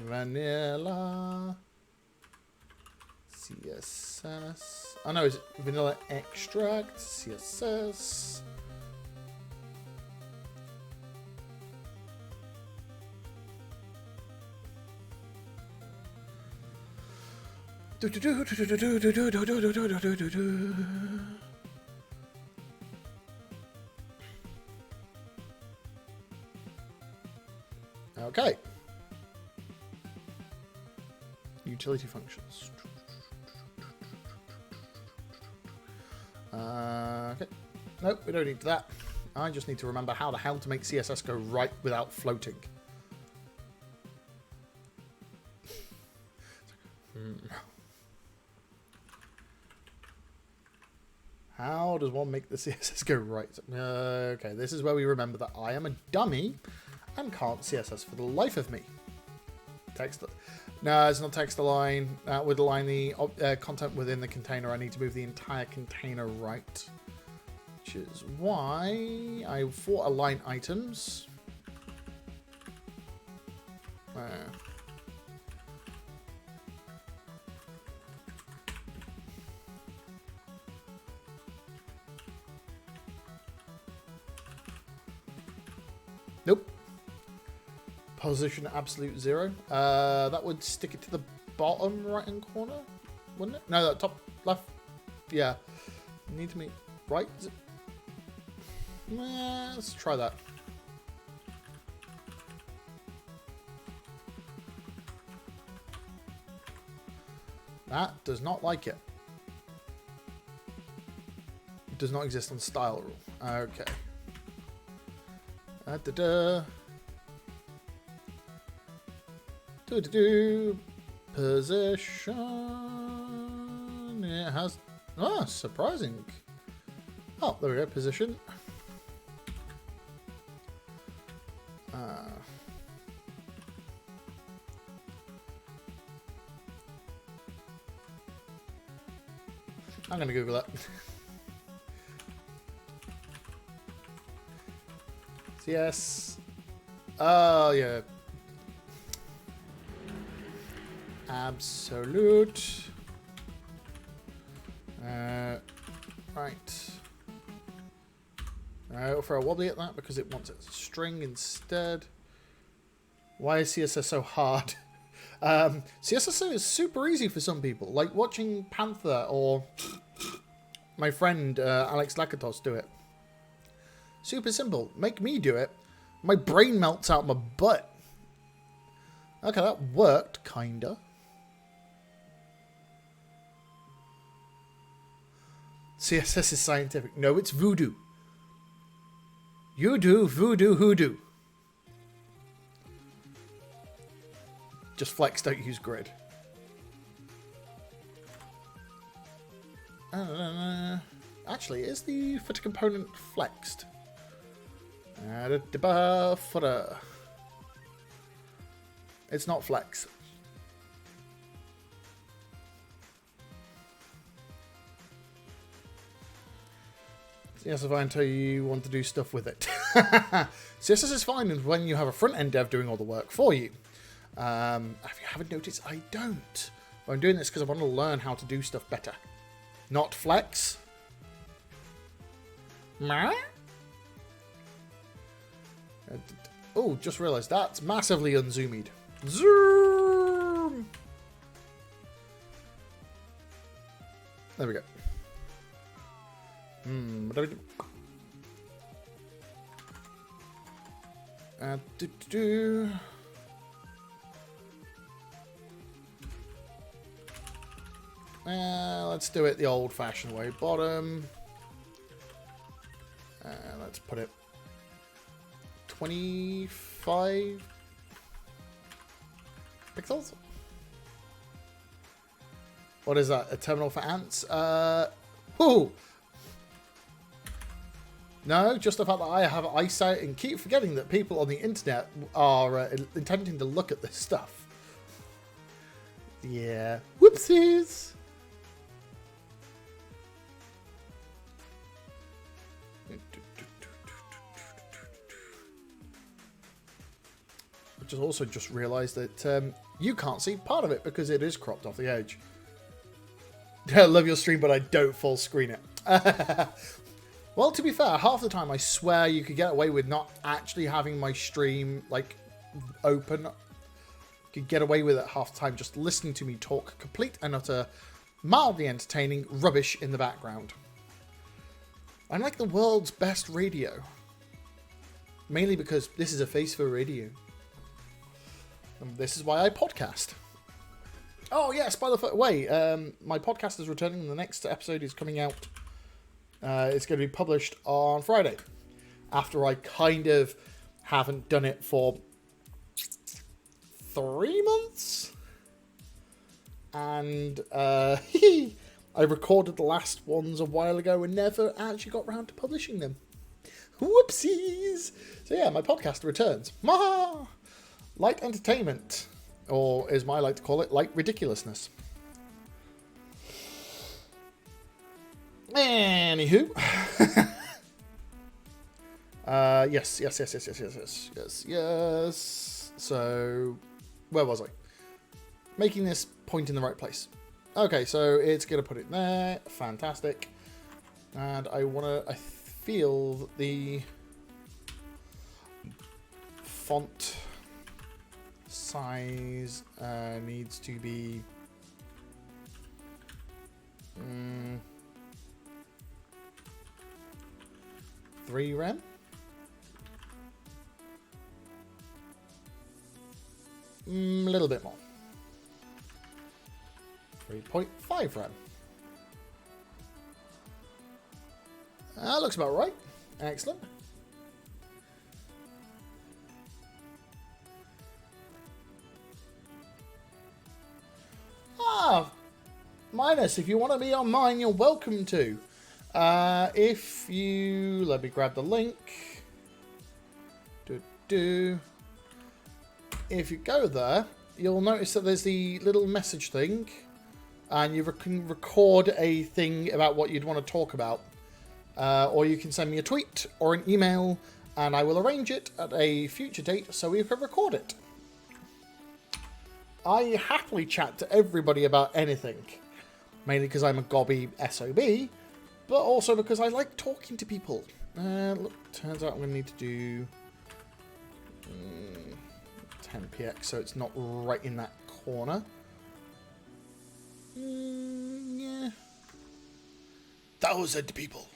S1: Vanilla CSS. Oh no, is it vanilla extract? CSS. Okay. Utility functions. Okay. Nope, we don't need that. I just need to remember how the hell to make CSS go right without floating. How does one make the CSS go right? Okay, this is where we remember that I am a dummy and can't CSS for the life of me. Text. No, it's not text align. That would align the content within the container. I need to move the entire container right. Which is why I for align items. Nope. Position absolute 0. That would stick it to the bottom right hand corner, wouldn't it? No, that top left. Yeah. Need to make right. Is it? Let's try that. That does not like it. It does not exist on style rule. Okay. Position. It has. Ah, surprising. Oh, there we go. Position. I'm going to Google it. Yes. Oh, yeah. Absolute. Right. I'll throw a wobbly at that because it wants it as a string instead. Why is CSS so hard? CSS is super easy for some people. Like watching Panther or my friend Alex Lakatos do it. Super simple. Make me do it. My brain melts out my butt. Okay, that worked, kinda. CSS is scientific. No, it's voodoo. You do, voodoo, hoodoo. Just flex, don't use grid. Actually, is the footer component flexed? Footer. It's not flex. CSS is fine until you want to do stuff with it. CSS is fine when you have a front-end dev doing all the work for you. If you haven't noticed, I don't. But I'm doing this because I want to learn how to do stuff better. Not flex. Oh, just realised that's massively unzoomed. Zoom! There we go. Let's do it the old-fashioned way. Bottom. Let's put it 25 pixels. What is that? A terminal for ants? Whoo! No, just the fact that I have eyesight and keep forgetting that people on the internet are intending to look at this stuff. Yeah. Whoopsies! I also just realised that you can't see part of it because it is cropped off the edge. I love your stream, but I don't full screen it. Well, to be fair, half the time I swear you could get away with not actually having my stream like open. You could get away with it half the time just listening to me talk complete and utter mildly entertaining rubbish in the background. I'm like the world's best radio. Mainly because this is a face for radio. And this is why I podcast. Oh yes, by the way, my podcast is returning. The next episode is coming out. It's going to be published on Friday. After I kind of haven't done it for 3 months. And I recorded the last ones a while ago and never actually got around to publishing them. Whoopsies! So yeah, my podcast returns. Maha! Light entertainment. Or as I like to call it, light ridiculousness. Anywho. Yes. So, where was I? Making this point in the right place. Okay, so it's going to put it there. Fantastic. And I feel that the font size needs to be 3 rem. A little bit more. 3.5 rem. That looks about right. Excellent. Minus, if you want to be on mine, you're welcome to. If you... Let me grab the link. If you go there, you'll notice that there's the little message thing. And you can record a thing about what you'd want to talk about. Or you can send me a tweet or an email, and I will arrange it at a future date so we can record it. I happily chat to everybody about anything. Mainly because I'm a gobby SOB, but also because I like talking to people. Look, turns out I'm going to need to do 10px, so it's not right in that corner. Yeah. 1,000 people.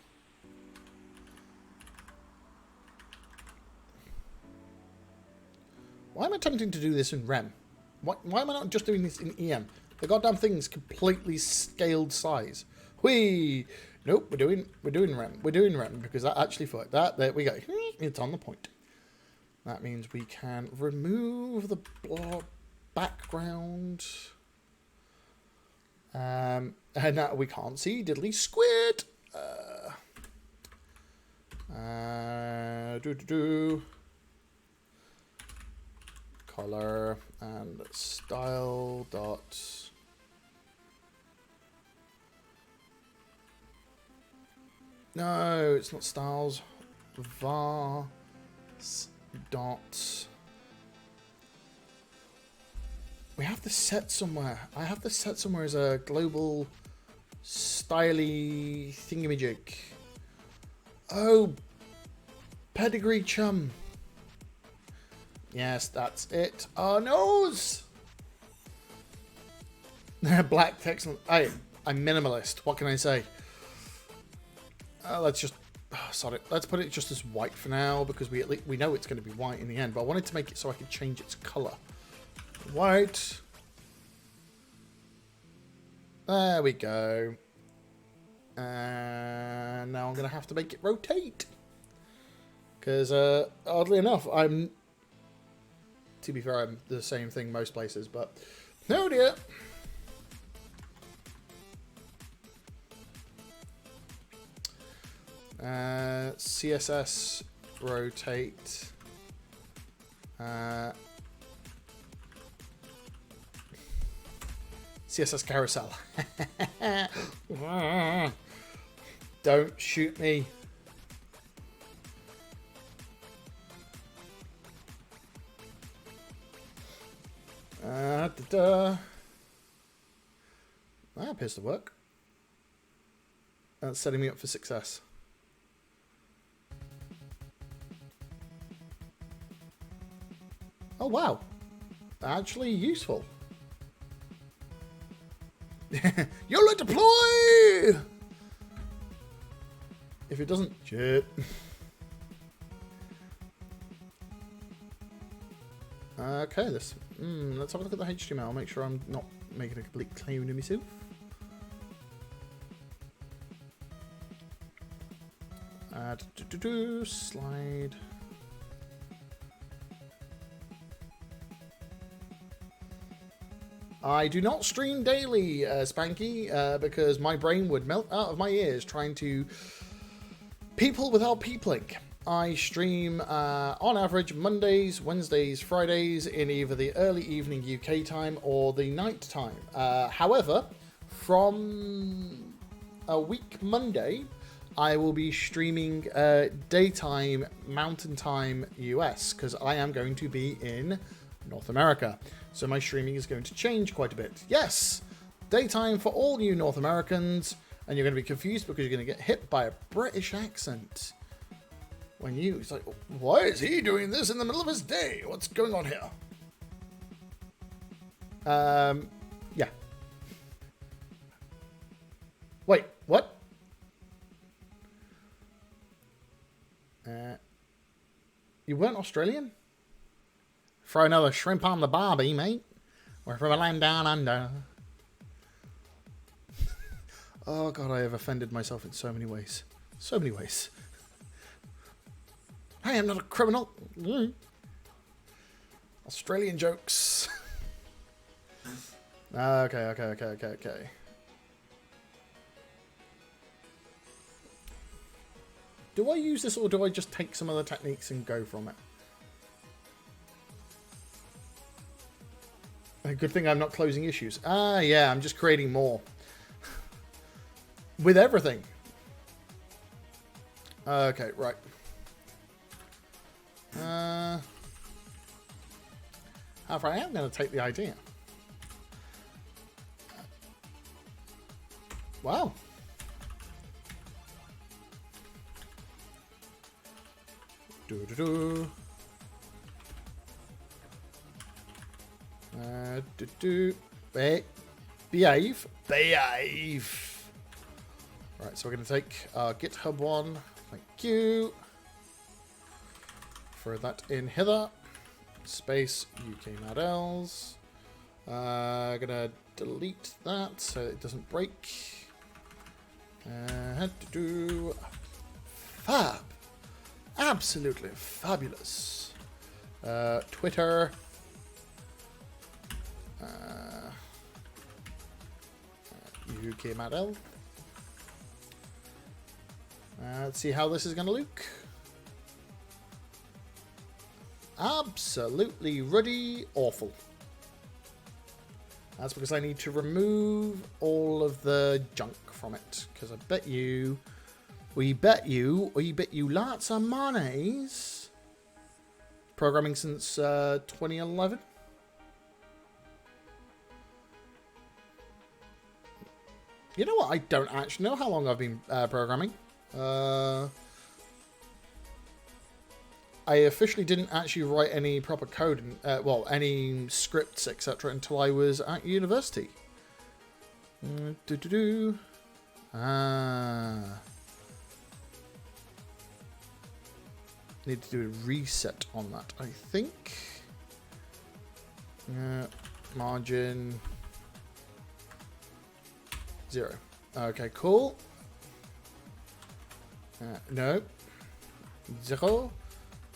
S1: Why am I attempting to do this in REM? Why am I not just doing this in EM? The goddamn thing's completely scaled size. Whee! Nope, we're doing REM. We're doing REM because that actually for that. There we go. It's on the point. That means we can remove the background. And now we can't see diddly squid. Color and style dot. No, it's not styles. Var dot. We have this set somewhere. I have this set somewhere as a global styly thingamajig. Oh, pedigree chum. Yes, that's it. Our nose. Black text. I'm minimalist. What can I say? Let's just sod it. Let's put it just as white for now because we know it's going to be white in the end. But I wanted to make it so I could change its color. White. There we go. And now I'm going to have to make it rotate because oddly enough, to be fair, I'm the same thing most places, but no dear. CSS rotate. CSS carousel. Don't shoot me. That appears to work. That's setting me up for success. Oh, wow. Actually useful. YOLO deploy! If it doesn't... Shit. Okay, let's have a look at the HTML. Make sure I'm not making a complete clone of myself. Slide. I do not stream daily, Spanky, because my brain would melt out of my ears trying to people without peopling. I stream on average Mondays, Wednesdays, Fridays in either the early evening UK time or the night time. However, from a week Monday, I will be streaming daytime Mountain Time US because I am going to be in North America. So my streaming is going to change quite a bit. Yes, daytime for all you North Americans, and you're going to be confused because you're going to get hit by a British accent. When it's like, why is he doing this in the middle of his day? What's going on here? Yeah. Wait, what? You weren't Australian? Throw another shrimp on the barbie, mate. We're from a land down under. Oh, God, I have offended myself in so many ways. So many ways. I am not a criminal. Australian jokes. Okay. Do I use this or do I just take some other techniques and go from it? A good thing I'm not closing issues. Ah, yeah, I'm just creating more. With everything. Okay, right. However, I am going to take the idea. Wow. Behave. Right, so we're going to take our GitHub one. Thank you. Throw that in hither. Space UK Madels. Gonna delete that so it doesn't break. Fab. Absolutely fabulous. Twitter. UK Madel. Let's see how this is going to look. Absolutely ruddy awful. That's because I need to remove all of the junk from it. Because I bet you, we bet you lots of monies. Programming since 2011. You know what? I don't actually know how long I've been programming. I officially didn't actually write any proper code, well, any scripts, etc., until I was at university. Need to do a reset on that, I think. Margin 0. Okay, cool. No. 0.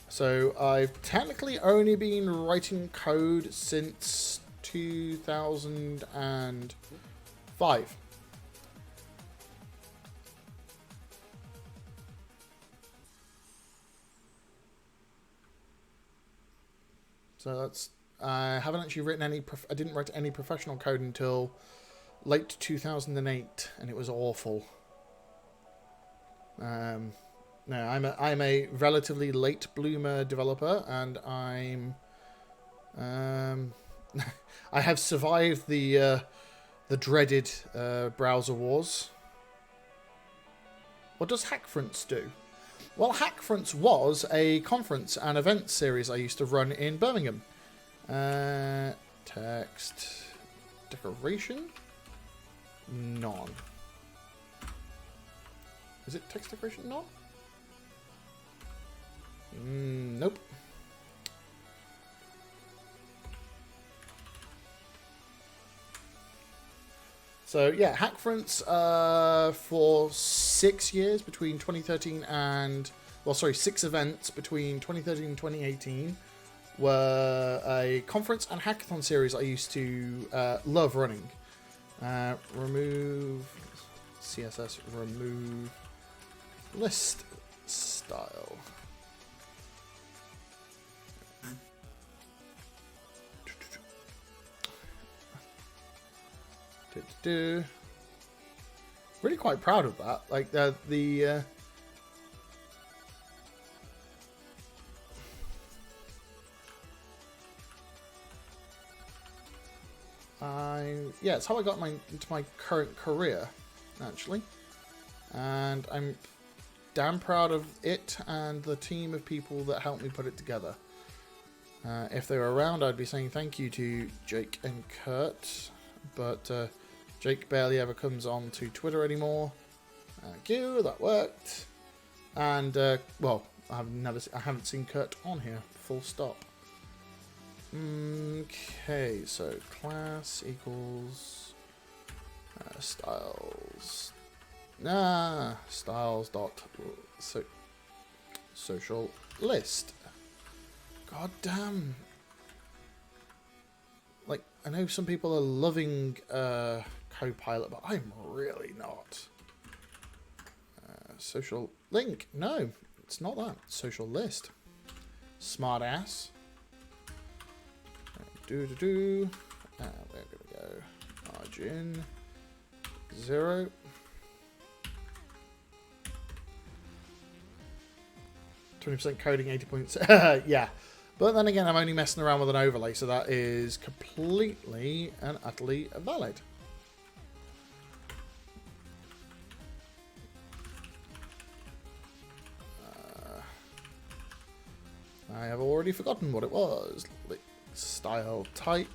S1: So I've technically only been writing code since 2005. So that's, I haven't actually written any, I didn't write any professional code until late 2008, and it was awful. No, I'm a relatively late bloomer developer, and I'm I have survived the dreaded browser wars. What does Hackfronts do? Well, Hackfronts was a conference and event series I used to run in Birmingham. Text. Decoration? None. Is it text decoration? None? Nope. So yeah, Hackfronts for 6 years between 2013 and 6 events between 2013 and 2018 were a conference and hackathon series I used to love running. Remove CSS, remove list style. Really quite proud of that. Like yeah, it's how I got into my current career, actually, and I'm damn proud of it and the team of people that helped me put it together. If they were around, I'd be saying thank you to Jake and Kurt, but Jake barely ever comes on to Twitter anymore. Thank you, that worked. And well, I haven't seen Kurt on here. Full stop. Okay, so class equals styles. Styles dot social list. God damn. Like, I know some people are loving Copilot, but I'm really not. Social link. No, it's not that. Social list. Smart ass. Where do we go? Margin 0. %, coding 80 points. Yeah. But then again, I'm only messing around with an overlay, so that is completely and utterly valid. I have already forgotten what it was. Style type.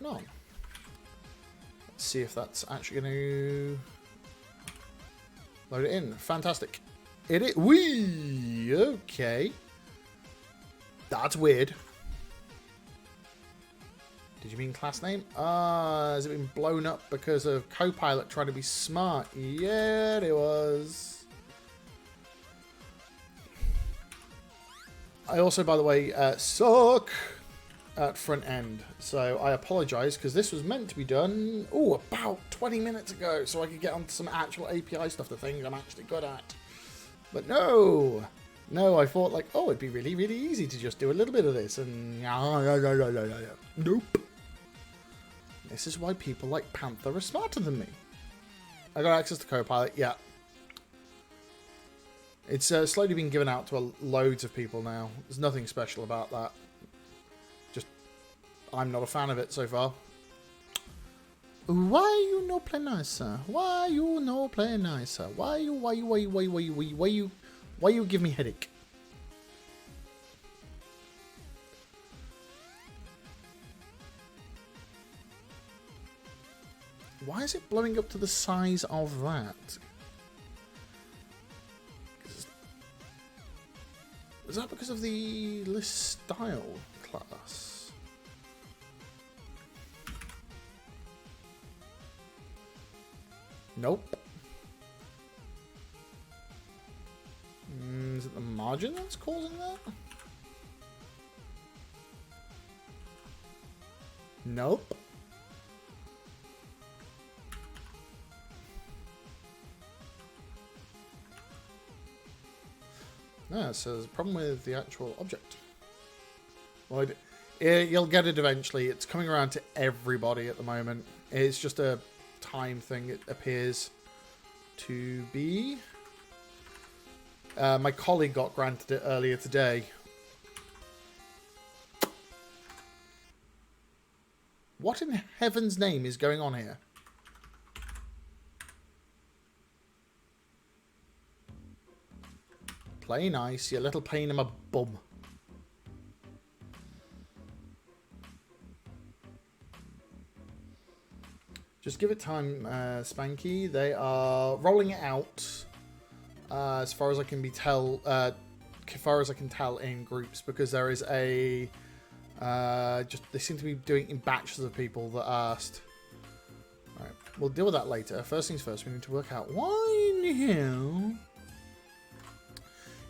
S1: No. Let's see if that's actually going to load it in. Fantastic. It is. Wee! Okay. That's weird. Did you mean class name? Has it been blown up because of Copilot trying to be smart? Yeah, it was. I also, by the way, suck at front end. So I apologize because this was meant to be done, about 20 minutes ago, so I could get onto some actual API stuff, the things I'm actually good at. But no, I thought like, it'd be really, really easy to just do a little bit of this, and nope. This is why people like Panther are smarter than me. I got access to Copilot, yeah. It's slowly been given out to loads of people now. There's nothing special about that. Just, I'm not a fan of it so far. Why you no play nicer? Why you no play nicer? Why you give me headache? Why is it blowing up to the size of that? Is that because of the list style class? Nope. Is it the margin that's causing that? Nope. No, so there's a problem with the actual object. Well, you'll get it eventually. It's coming around to everybody at the moment. It's just a time thing, it appears to be. My colleague got granted it earlier today. What in heaven's name is going on here? Play nice, you little pain in my bum. Just give it time, Spanky. They are rolling it out, as far as I can tell, in groups, because there is a they seem to be doing it in batches of people that asked. All right, we'll deal with that later. First things first, we need to work out why in the hell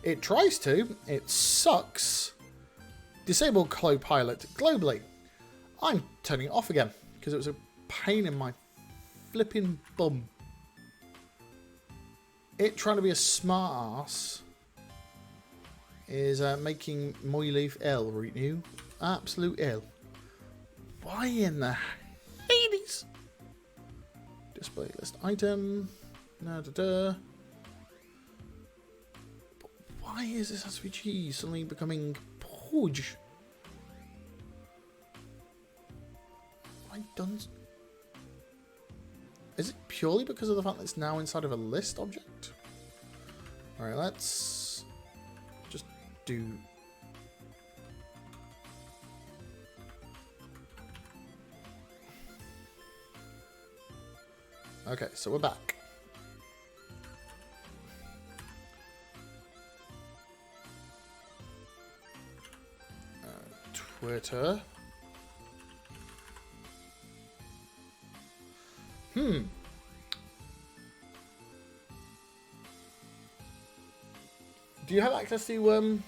S1: it tries to. It sucks. Disable Copilot globally. I'm turning it off again because it was a pain in my flipping bum. It trying to be a smart ass is making Moyleaf ill right now. Absolute ill. Why in the Hades? Display list item. Da, da, da. But why is this SVG suddenly becoming Podge? I done. Is it purely because of the fact that it's now inside of a list object? Alright, let's just do... Okay, so we're back. Twitter. Do you have access to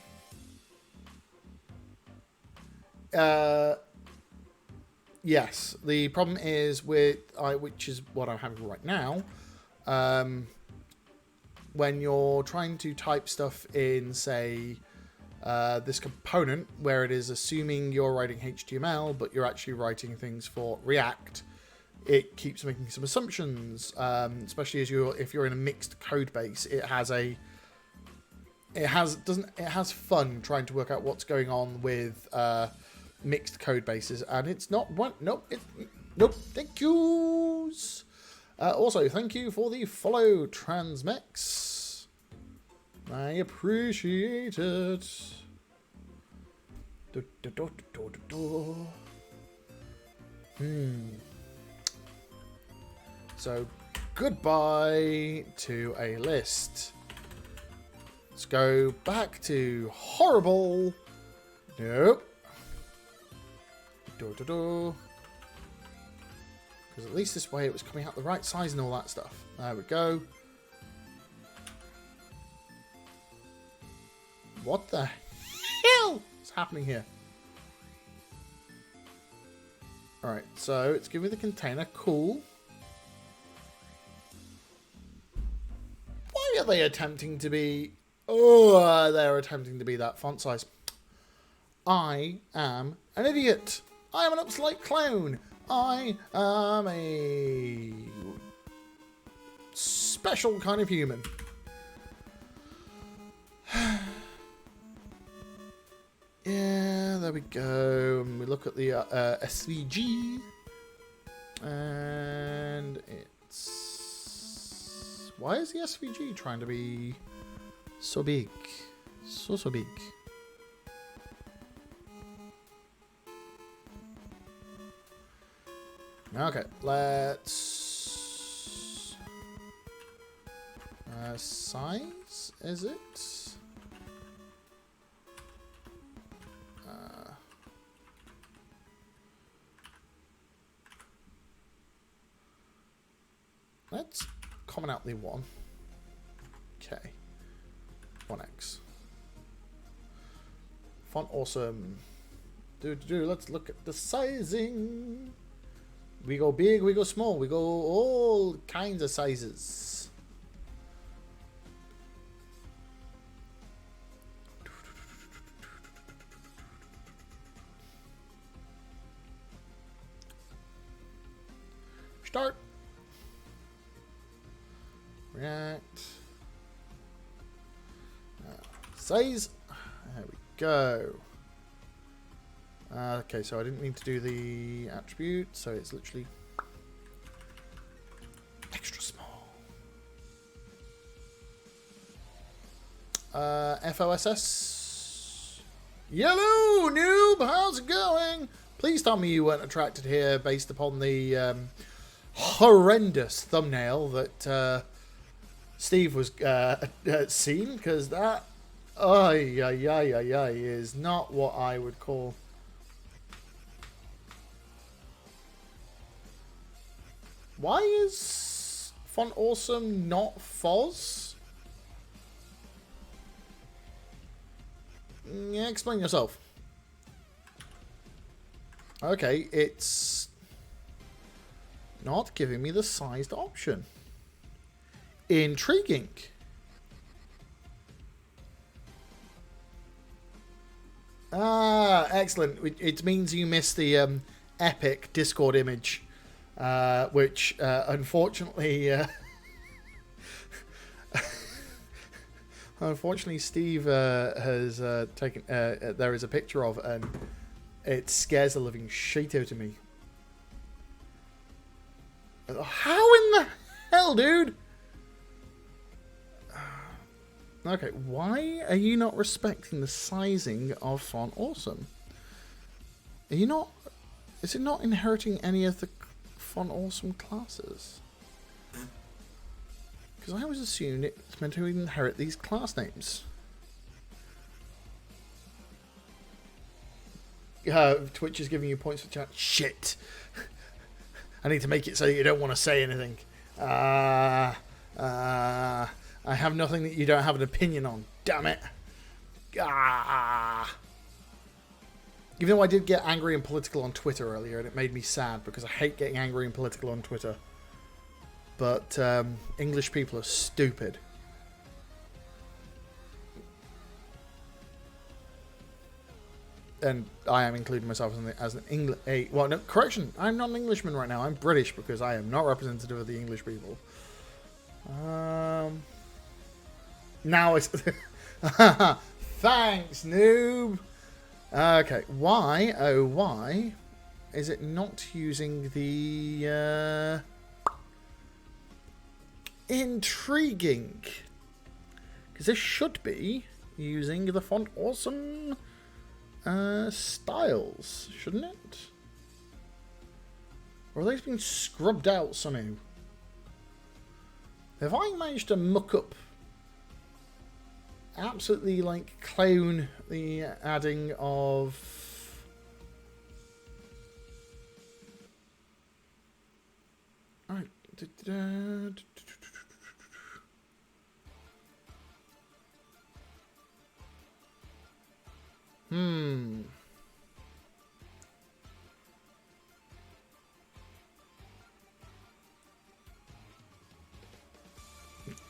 S1: yes. The problem is with which is what I'm having right now. When you're trying to type stuff in, say, this component where it is assuming you're writing HTML, but you're actually writing things for React, it keeps making some assumptions, especially if you're in a mixed code base. It has fun trying to work out what's going on with mixed code bases, and it's not one. Nope. Nope. Thank yous. Also, thank you for the follow, Transmex. I appreciate it. So, goodbye to a list. Let's go back to horrible. Nope. Because at least this way it was coming out the right size and all that stuff. There we go. What the hell is happening here? Alright, so it's giving me the container. Cool. Why are they attempting to be... Oh, they're attempting to be that font size. I am an idiot. I am an upslight clown. I am a special kind of human. Yeah, there we go. And we look at the SVG. And it's... Why is the SVG trying to be so big? So big. Okay, let's... size, is it? Let's comment out the 1. Okay. 1x. Font awesome. Let's look at the sizing. We go big, we go small, we go all kinds of sizes. Start. React. Size. There we go. Okay, so I didn't mean to do the attribute, so it's literally extra small. FOSS. Yellow noob, how's it going? Please tell me you weren't attracted here based upon the horrendous thumbnail that Steve was seen, because that is not what I would call. Why is Font Awesome not Foz? Yeah, explain yourself. Okay, it's not giving me the sized option. Intriguing. Ah, excellent. It means you missed the epic Discord image, which unfortunately, Steve has taken. There is a picture of, and it scares the living shit out of me. How in the hell, dude? Okay, why are you not respecting the sizing of Font Awesome? Are you not? Is it not inheriting any of the Font Awesome classes? Because I always assumed it's meant to inherit these class names. Twitch is giving you points for chat. Shit! I need to make it so you don't want to say anything. I have nothing that you don't have an opinion on. Damn it. Even though I did get angry and political on Twitter earlier, and it made me sad because I hate getting angry and political on Twitter. But English people are stupid. And I am including myself as an English. Well, no, correction. I'm not an Englishman right now. I'm British because I am not representative of the English people. Now it's... Thanks, noob! Okay, why, oh why, is it not using the... Intriguing! Because this should be using the Font Awesome styles, shouldn't it? Or are these being scrubbed out somehow? Have I managed to muck up, absolutely like clone the adding of alright.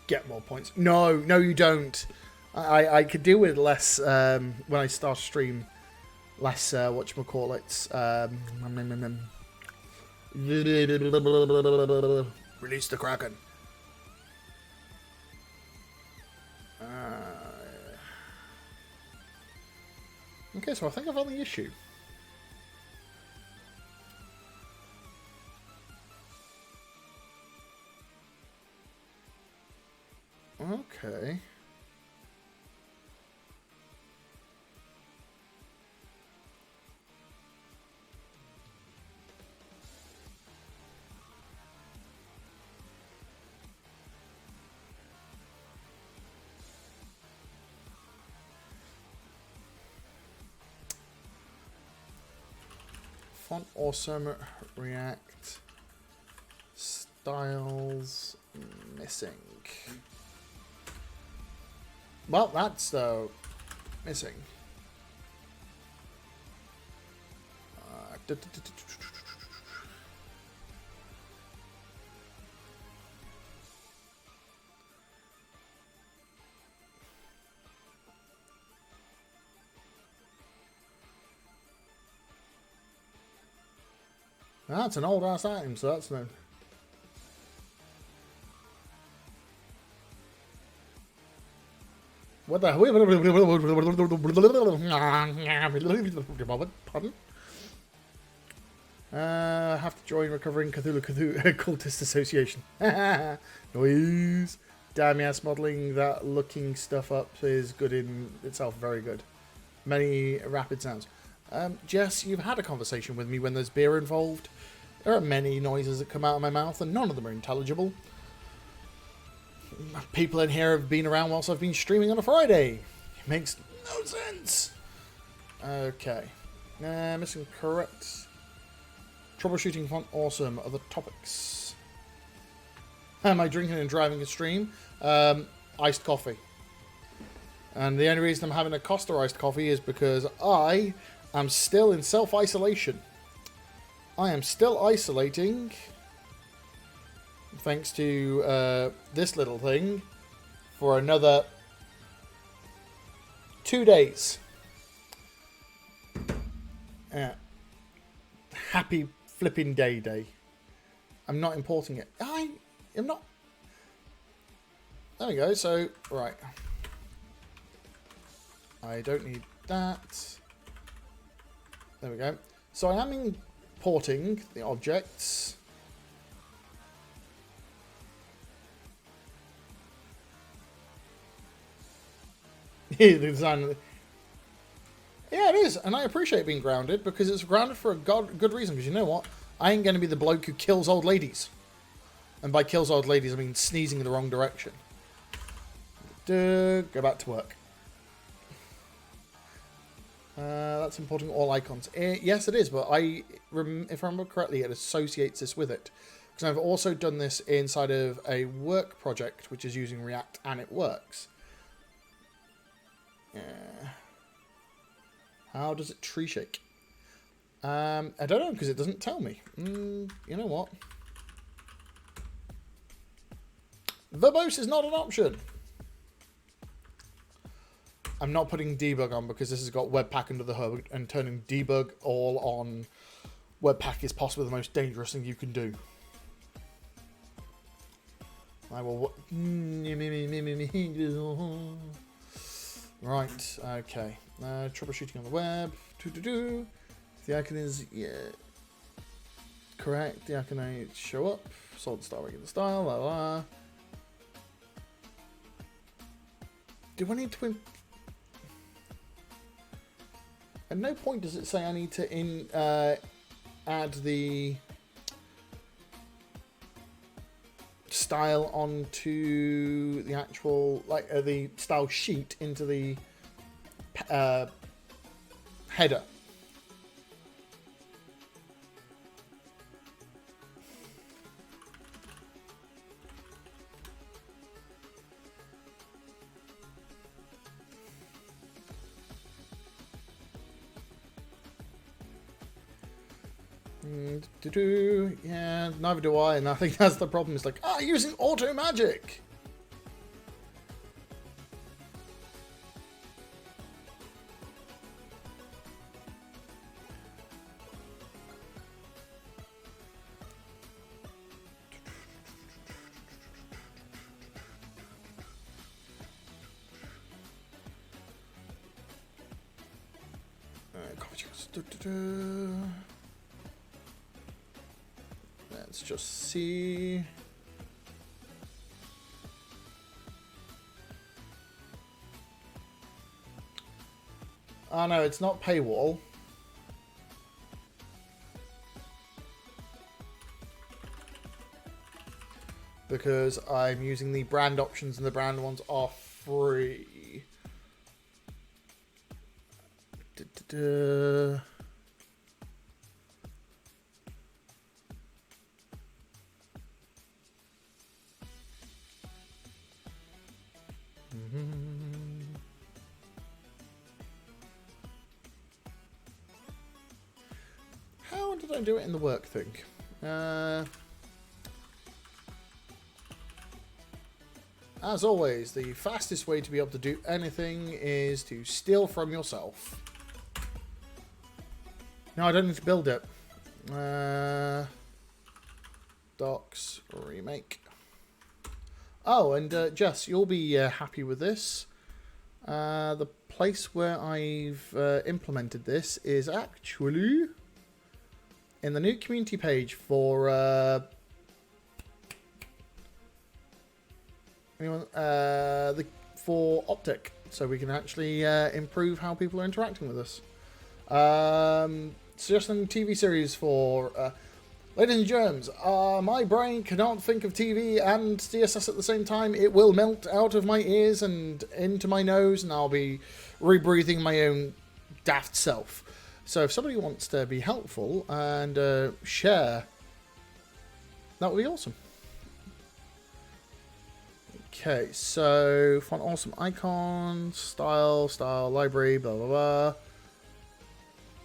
S1: Get more points. No, you don't. I could deal with less when I start a stream. Less whatchamacallits. Release the Kraken. Okay, so I think I've found the issue. Okay. Font Awesome React styles missing. Well, that's missing. That's an old ass item, so that's no. What the hell? Pardon? Have to join Recovering Cthulhu Cultist Association. Noise. Damn yes, modeling that looking stuff up is good in itself. Very good. Many rapid sounds. Jess, you've had a conversation with me when there's beer involved. There are many noises that come out of my mouth, and none of them are intelligible. People in here have been around whilst I've been streaming on a Friday. It makes no sense. Okay. Missing correct. Troubleshooting font, awesome. Other topics. Am I drinking and driving a stream? Iced coffee. And the only reason I'm having a Costa iced coffee is because I am still in self-isolation. I am still isolating, thanks to this little thing, for another 2 days. Happy flipping day. I'm not importing it. I am not. There we go. So, right. I don't need that. There we go. So I am importing the objects. The design of the... Yeah, it is, and I appreciate being grounded because it's grounded for a good reason. Because you know what? I ain't going to be the bloke who kills old ladies. And by kills old ladies, I mean sneezing in the wrong direction. Go back to work. That's importing all icons. Yes, it is, but if I remember correctly, it associates this with it. Because I've also done this inside of a work project, which is using React, and it works. How does it tree shake? I don't know, because it doesn't tell me. You know what? Verbose is not an option. I'm not putting debug on because this has got Webpack under the hood, and turning debug all on Webpack is possibly the most dangerous thing you can do. I will... Right, okay. Troubleshooting on the web. The icon is, yeah, correct. The icon ain't show up. Solid style, regular style, la la. Do I need to... At no point does it say I need to add the style onto the actual, like, the style sheet into the header. Yeah, neither do I, and I think that's the problem. It's like, using auto magic. Let's just see. Oh no, it's not paywall. Because I'm using the brand options and the brand ones are free. How did I do it in the work thing? As always, the fastest way to be able to do anything is to steal from yourself. No, I don't need to build it. Docs, remake. Oh, and Jess, you'll be happy with this. The place where I've implemented this is actually in the new community page for Anyone? For Optic, so we can actually improve how people are interacting with us. Suggesting TV series for Ladies and Germs. My brain cannot think of TV and CSS at the same time. It will melt out of my ears and into my nose, and I'll be rebreathing my own daft self. So if somebody wants to be helpful and share, that would be awesome. Okay, so font awesome icon, style, library, blah, blah, blah.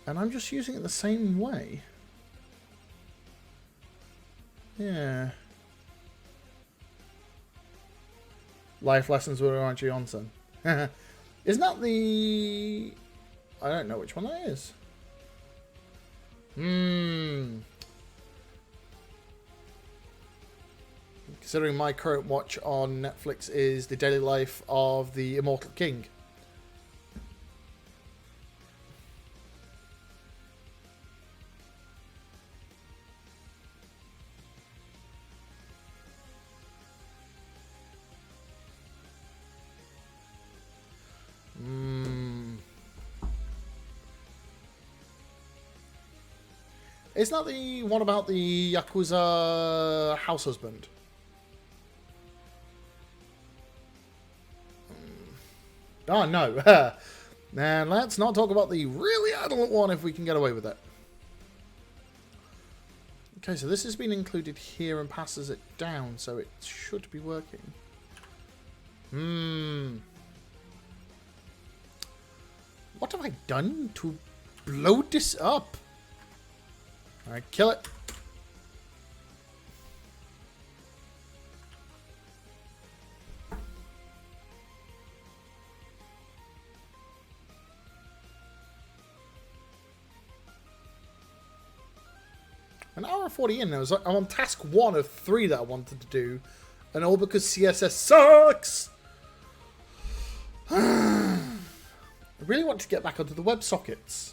S1: And I'm just using it the same way. Yeah. Life lessons with Archie Johnson. Isn't that the... I don't know which one that is. Considering my current watch on Netflix is The Daily Life of the Immortal King. Isn't that the one about the Yakuza house husband? Oh, no. And let's not talk about the really adult one if we can get away with it. Okay, so this has been included here and passes it down, so it should be working. What have I done to blow this up? Alright, kill it. An hour and 40 in, I'm on task 1 of 3 that I wanted to do. And all because CSS sucks! I really want to get back onto the WebSockets.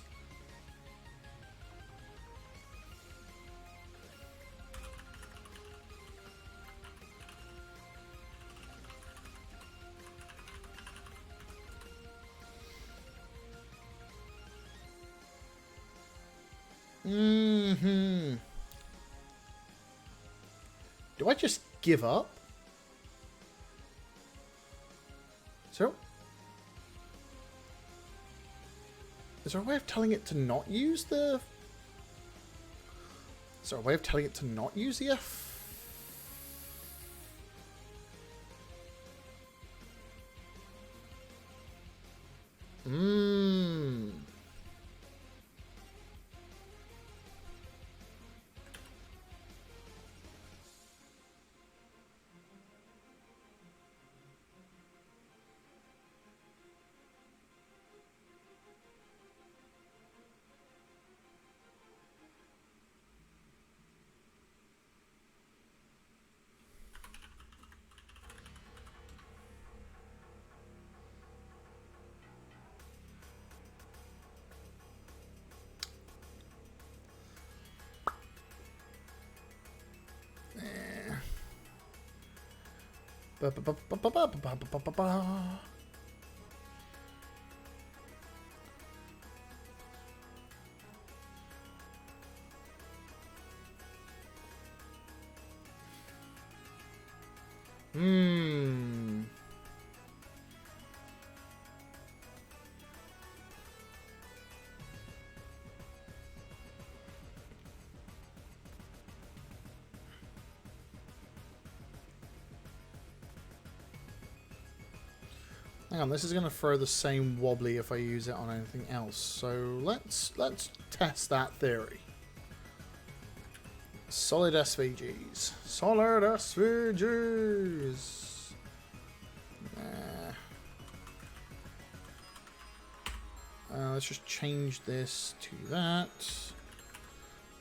S1: Do I just give up? So, is there a way of telling it to not use the... Is there a way of telling it to not use the F? Hang on, this is going to throw the same wobbly if I use it on anything else. So let's test that theory. Solid SVGs. Solid SVGs. Let's just change this to that.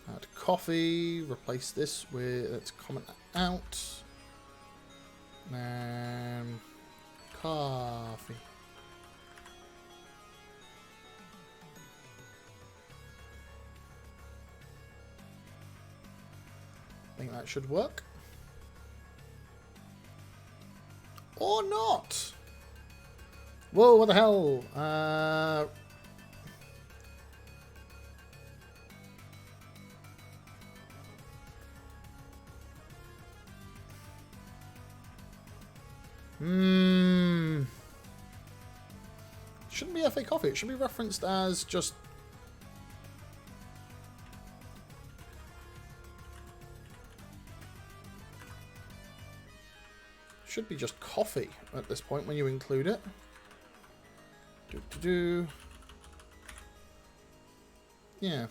S1: Add coffee. Replace this with, let's comment that out. Coffee. I think that should work. or not. Whoa, what the hell? Shouldn't be FA Coffee. It should be referenced as just... Should be just coffee at this point when you include it. Yeah.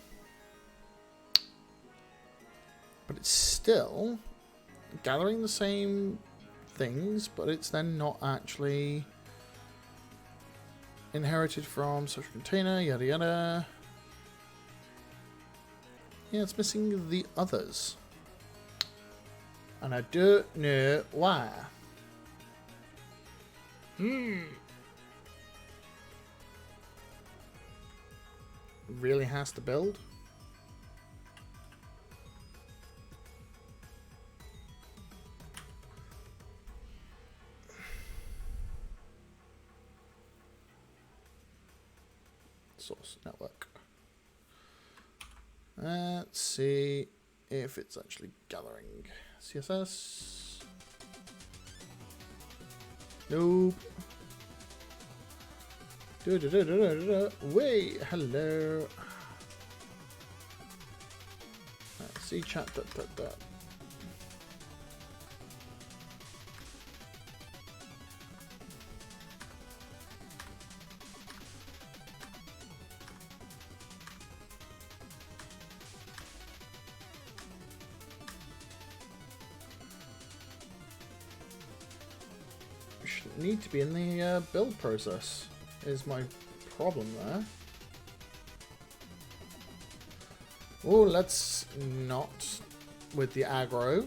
S1: But it's still gathering the same things, but it's then not actually inherited from social container, yada yada. Yeah, it's missing the others. And I don't know why. Really has to build. Source network. Let's see if it's actually gathering. CSS. Nope. Wait, hello. Let's see chat. Shouldn't need to be in the build process. Is my problem there. Oh, let's not with the aggro.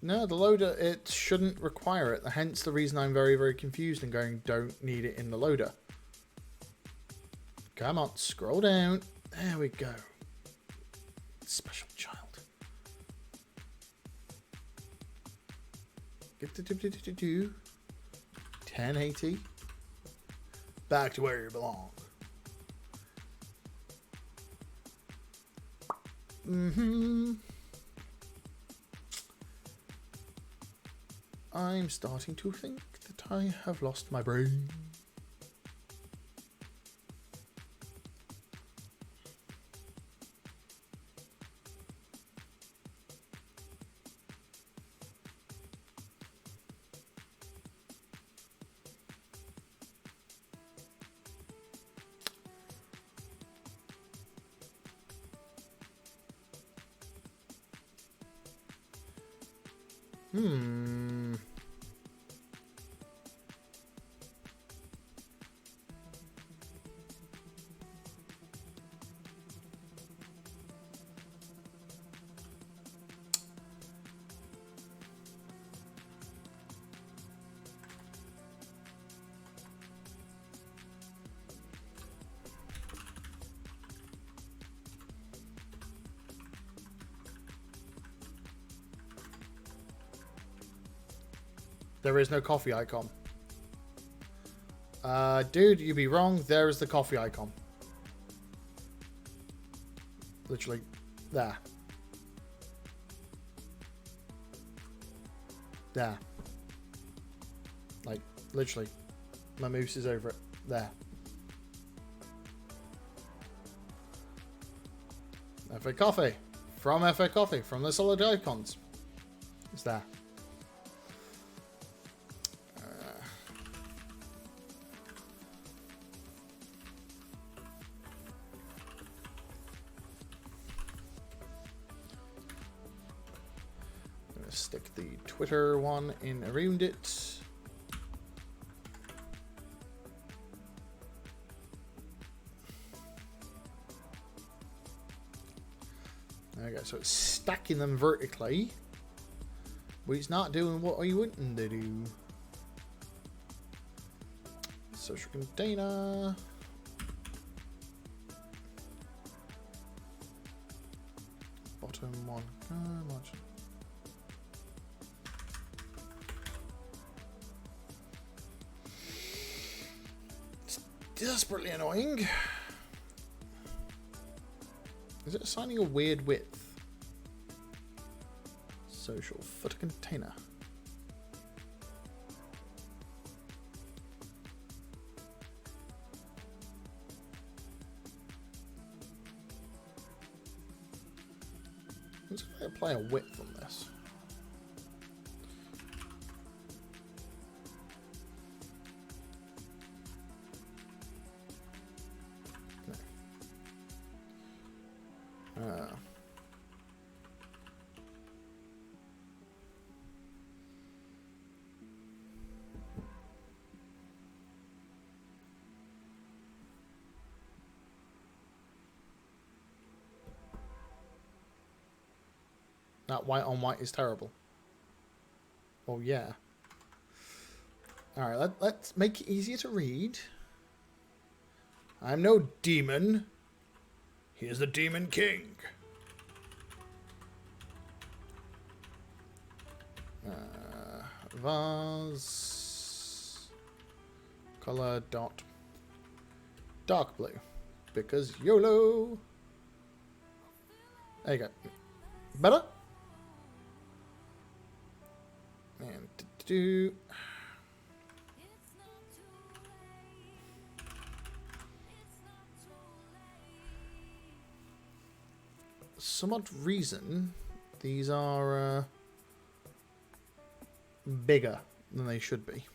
S1: No, the loader, it shouldn't require it. Hence the reason I'm very, very confused and going, don't need it in the loader. Come on, scroll down. There we go. Special child. 1080. Back to where you belong. I'm starting to think that I have lost my brain. There is no coffee icon. Dude, you'd be wrong. There is the coffee icon. Literally, there. There. Like, literally. My mouse is over it. There. FA Coffee. From FA Coffee. From the solid icons. It's there. Stick the Twitter one in around it. There we go. So it's stacking them vertically. But it's not doing what I wanted to do. Social container. Bottom one. Margin. It's desperately annoying. Is it assigning a weird width? Social footer container. Let's apply a width on this. No. That white on white is terrible. Oh yeah. Alright, let's make it easier to read. I'm no demon. Here's the Demon King. Vase. Color dot. Dark blue. Because YOLO. There you go. Better? And do. Some odd reason, these are bigger than they should be.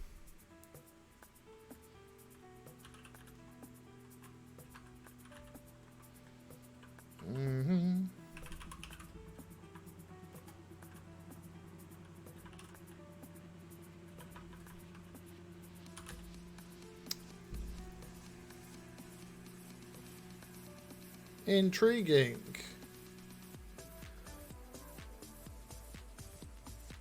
S1: Intriguing.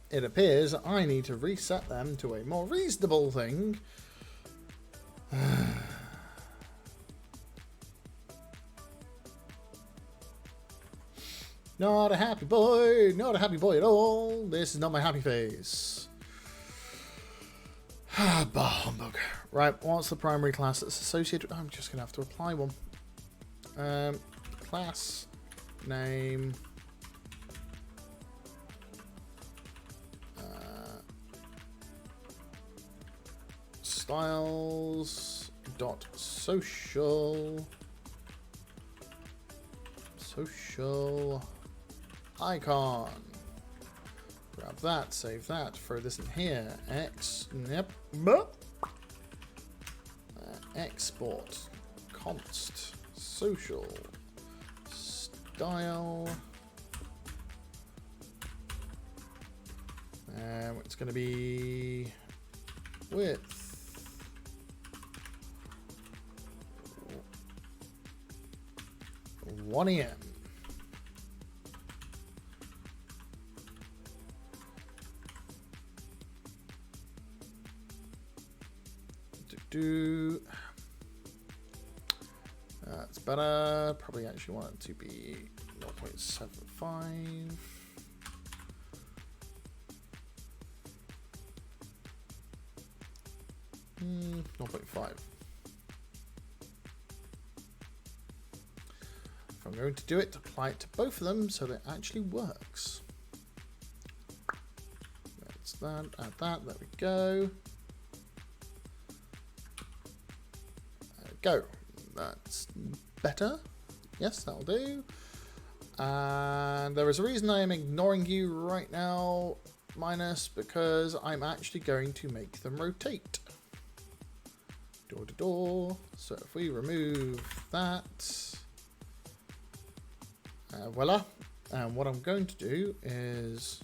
S1: It appears I need to reset them to a more reasonable thing. Not a happy boy. Not a happy boy at all. This is not my happy face. Bah humbug. Right, what's the primary class that's associated? I'm just going to have to apply one. Class name. Styles dot social icon. Grab that, save that, throw this in here. Export const social style. It's going to be width 1 EM. That's better. Probably actually want it to be 0.75. 0.5. If I'm going to do it, apply it to both of them so that it actually works. That's that, add that, there we go. There we go. That's better. Yes, that'll do. And there is a reason I am ignoring you right now, minus, because I'm actually going to make them rotate. Door to door. So if we remove that, voila. And what I'm going to do is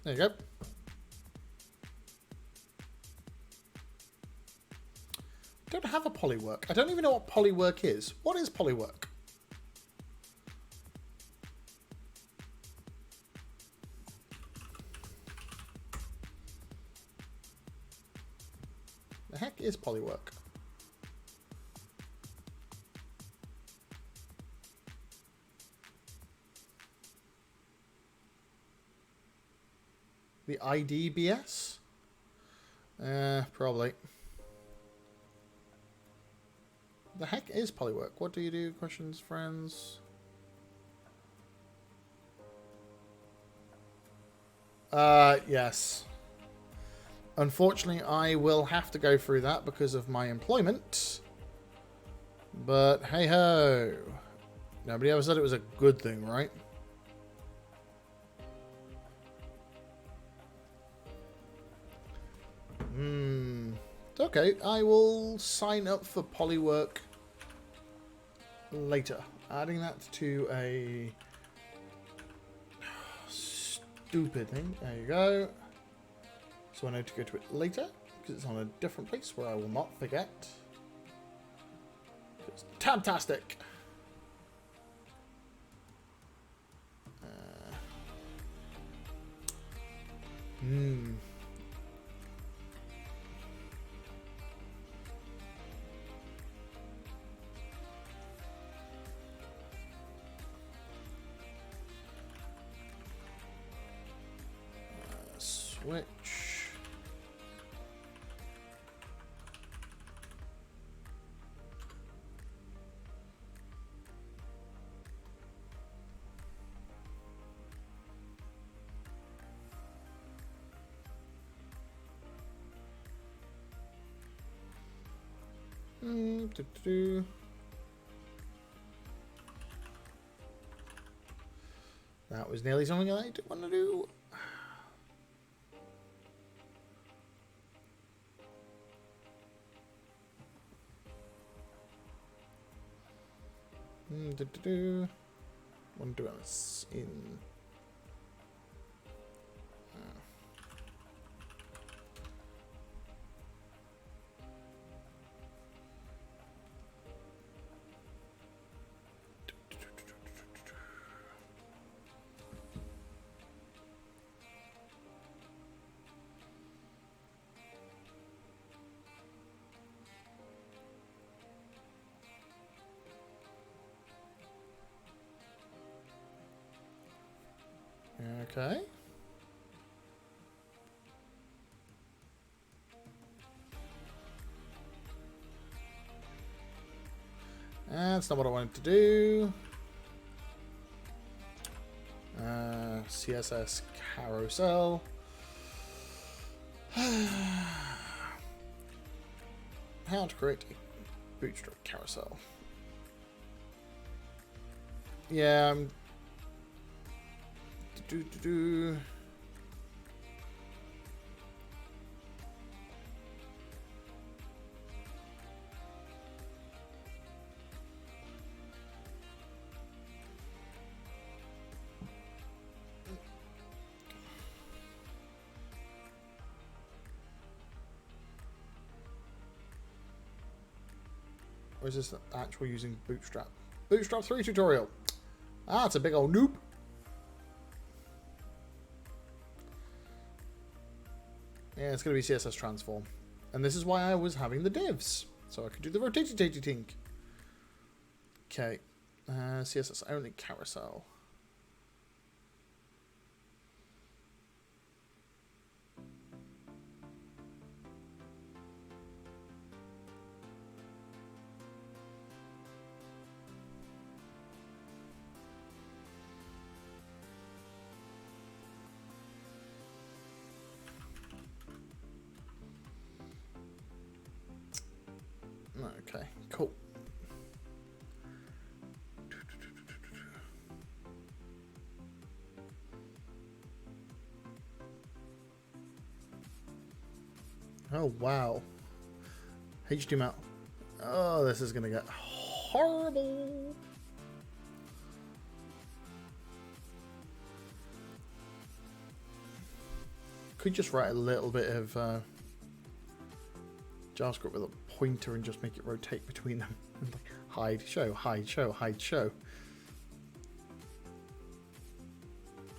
S1: There you go. Don't have a polywork. I don't even know what polywork is. What is polywork? The heck is polywork? The IDBS? Probably. The heck is polywork? What do you do? Questions, friends? Yes. Unfortunately, I will have to go through that because of my employment. But hey ho. Nobody ever said it was a good thing, right? Okay, I will sign up for polywork later. Adding that to a stupid thing. There you go. So I know to go to it later because it's on a different place where I will not forget. It's fantastic. Switch. That was nearly something I didn't want to do. Want to do this in. Okay. That's not what I wanted to do. CSS carousel. How to create a Bootstrap carousel. Yeah. Or is this actual using Bootstrap? Bootstrap 3 tutorial. Ah, it's a big old noob. Yeah, it's going to be CSS transform. And this is why I was having the divs. So I could do the rotaty tink. Okay. CSS only carousel. Okay, cool. Oh, wow. HTML. Oh, this is going to get horrible. could just write a little bit of JavaScript with a pointer and just make it rotate between them. Hide, show, hide, show, hide, show.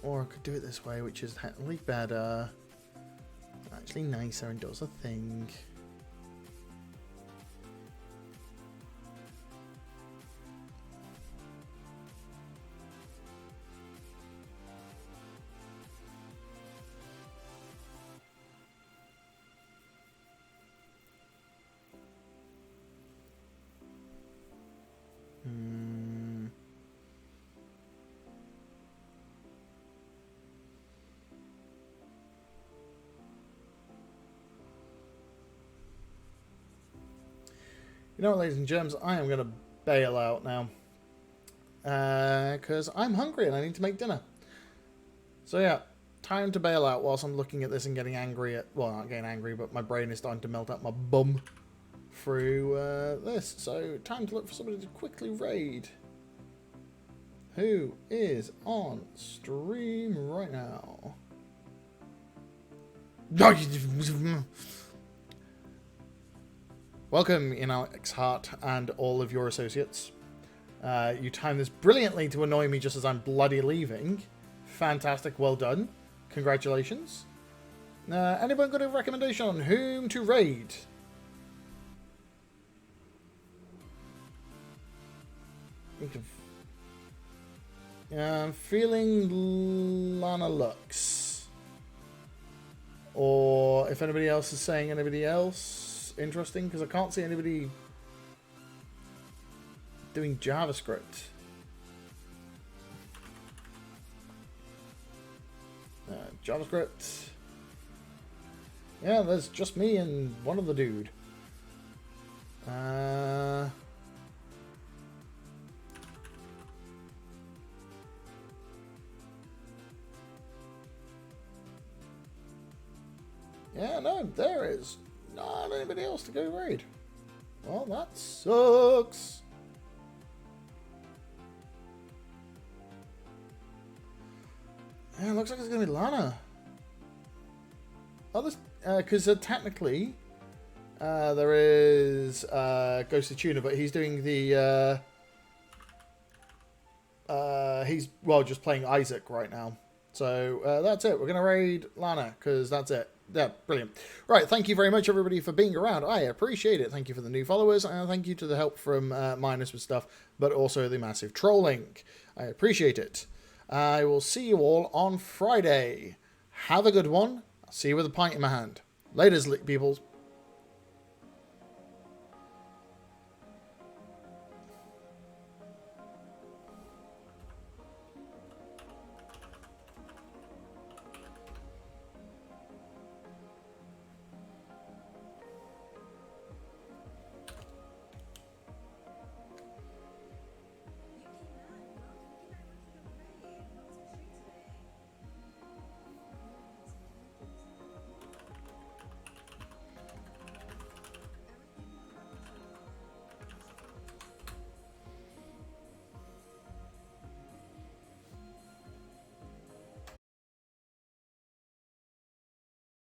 S1: Or I could do it this way, which is technically better. Actually nicer and does a thing. You know what, ladies and germs, I am going to bail out now. Because I'm hungry and I need to make dinner. So yeah, time to bail out whilst I'm looking at this and getting angry at... Well, not getting angry, but my brain is starting to melt out my bum through this. So time to look for somebody to quickly raid. Who is on stream right now? Welcome in Alex Hart and all of your associates. You timed this brilliantly to annoy me just as I'm bloody leaving. Fantastic, well done. Congratulations. Anyone got a recommendation on whom to raid? I'm feeling Lana Lux. Or if anybody else is saying anybody else interesting, because I can't see anybody doing JavaScript. JavaScript. Yeah, there's just me and one other dude. Yeah, no, there is not anybody else to go raid. Well, that sucks. Yeah, looks like it's going to be Lana. Oh, this... Because technically, there is Ghost of Tuna, but he's doing the... he's, well, just playing Isaac right now. So, that's it. We're going to raid Lana, because that's it. Yeah, brilliant. Right, thank you very much, everybody, for being around. I appreciate it. Thank you for the new followers, and thank you to the help from Minus with stuff, but also the massive trolling. I appreciate it. I will see you all on Friday. Have a good one. I'll see you with a pint in my hand. Laters, peoples.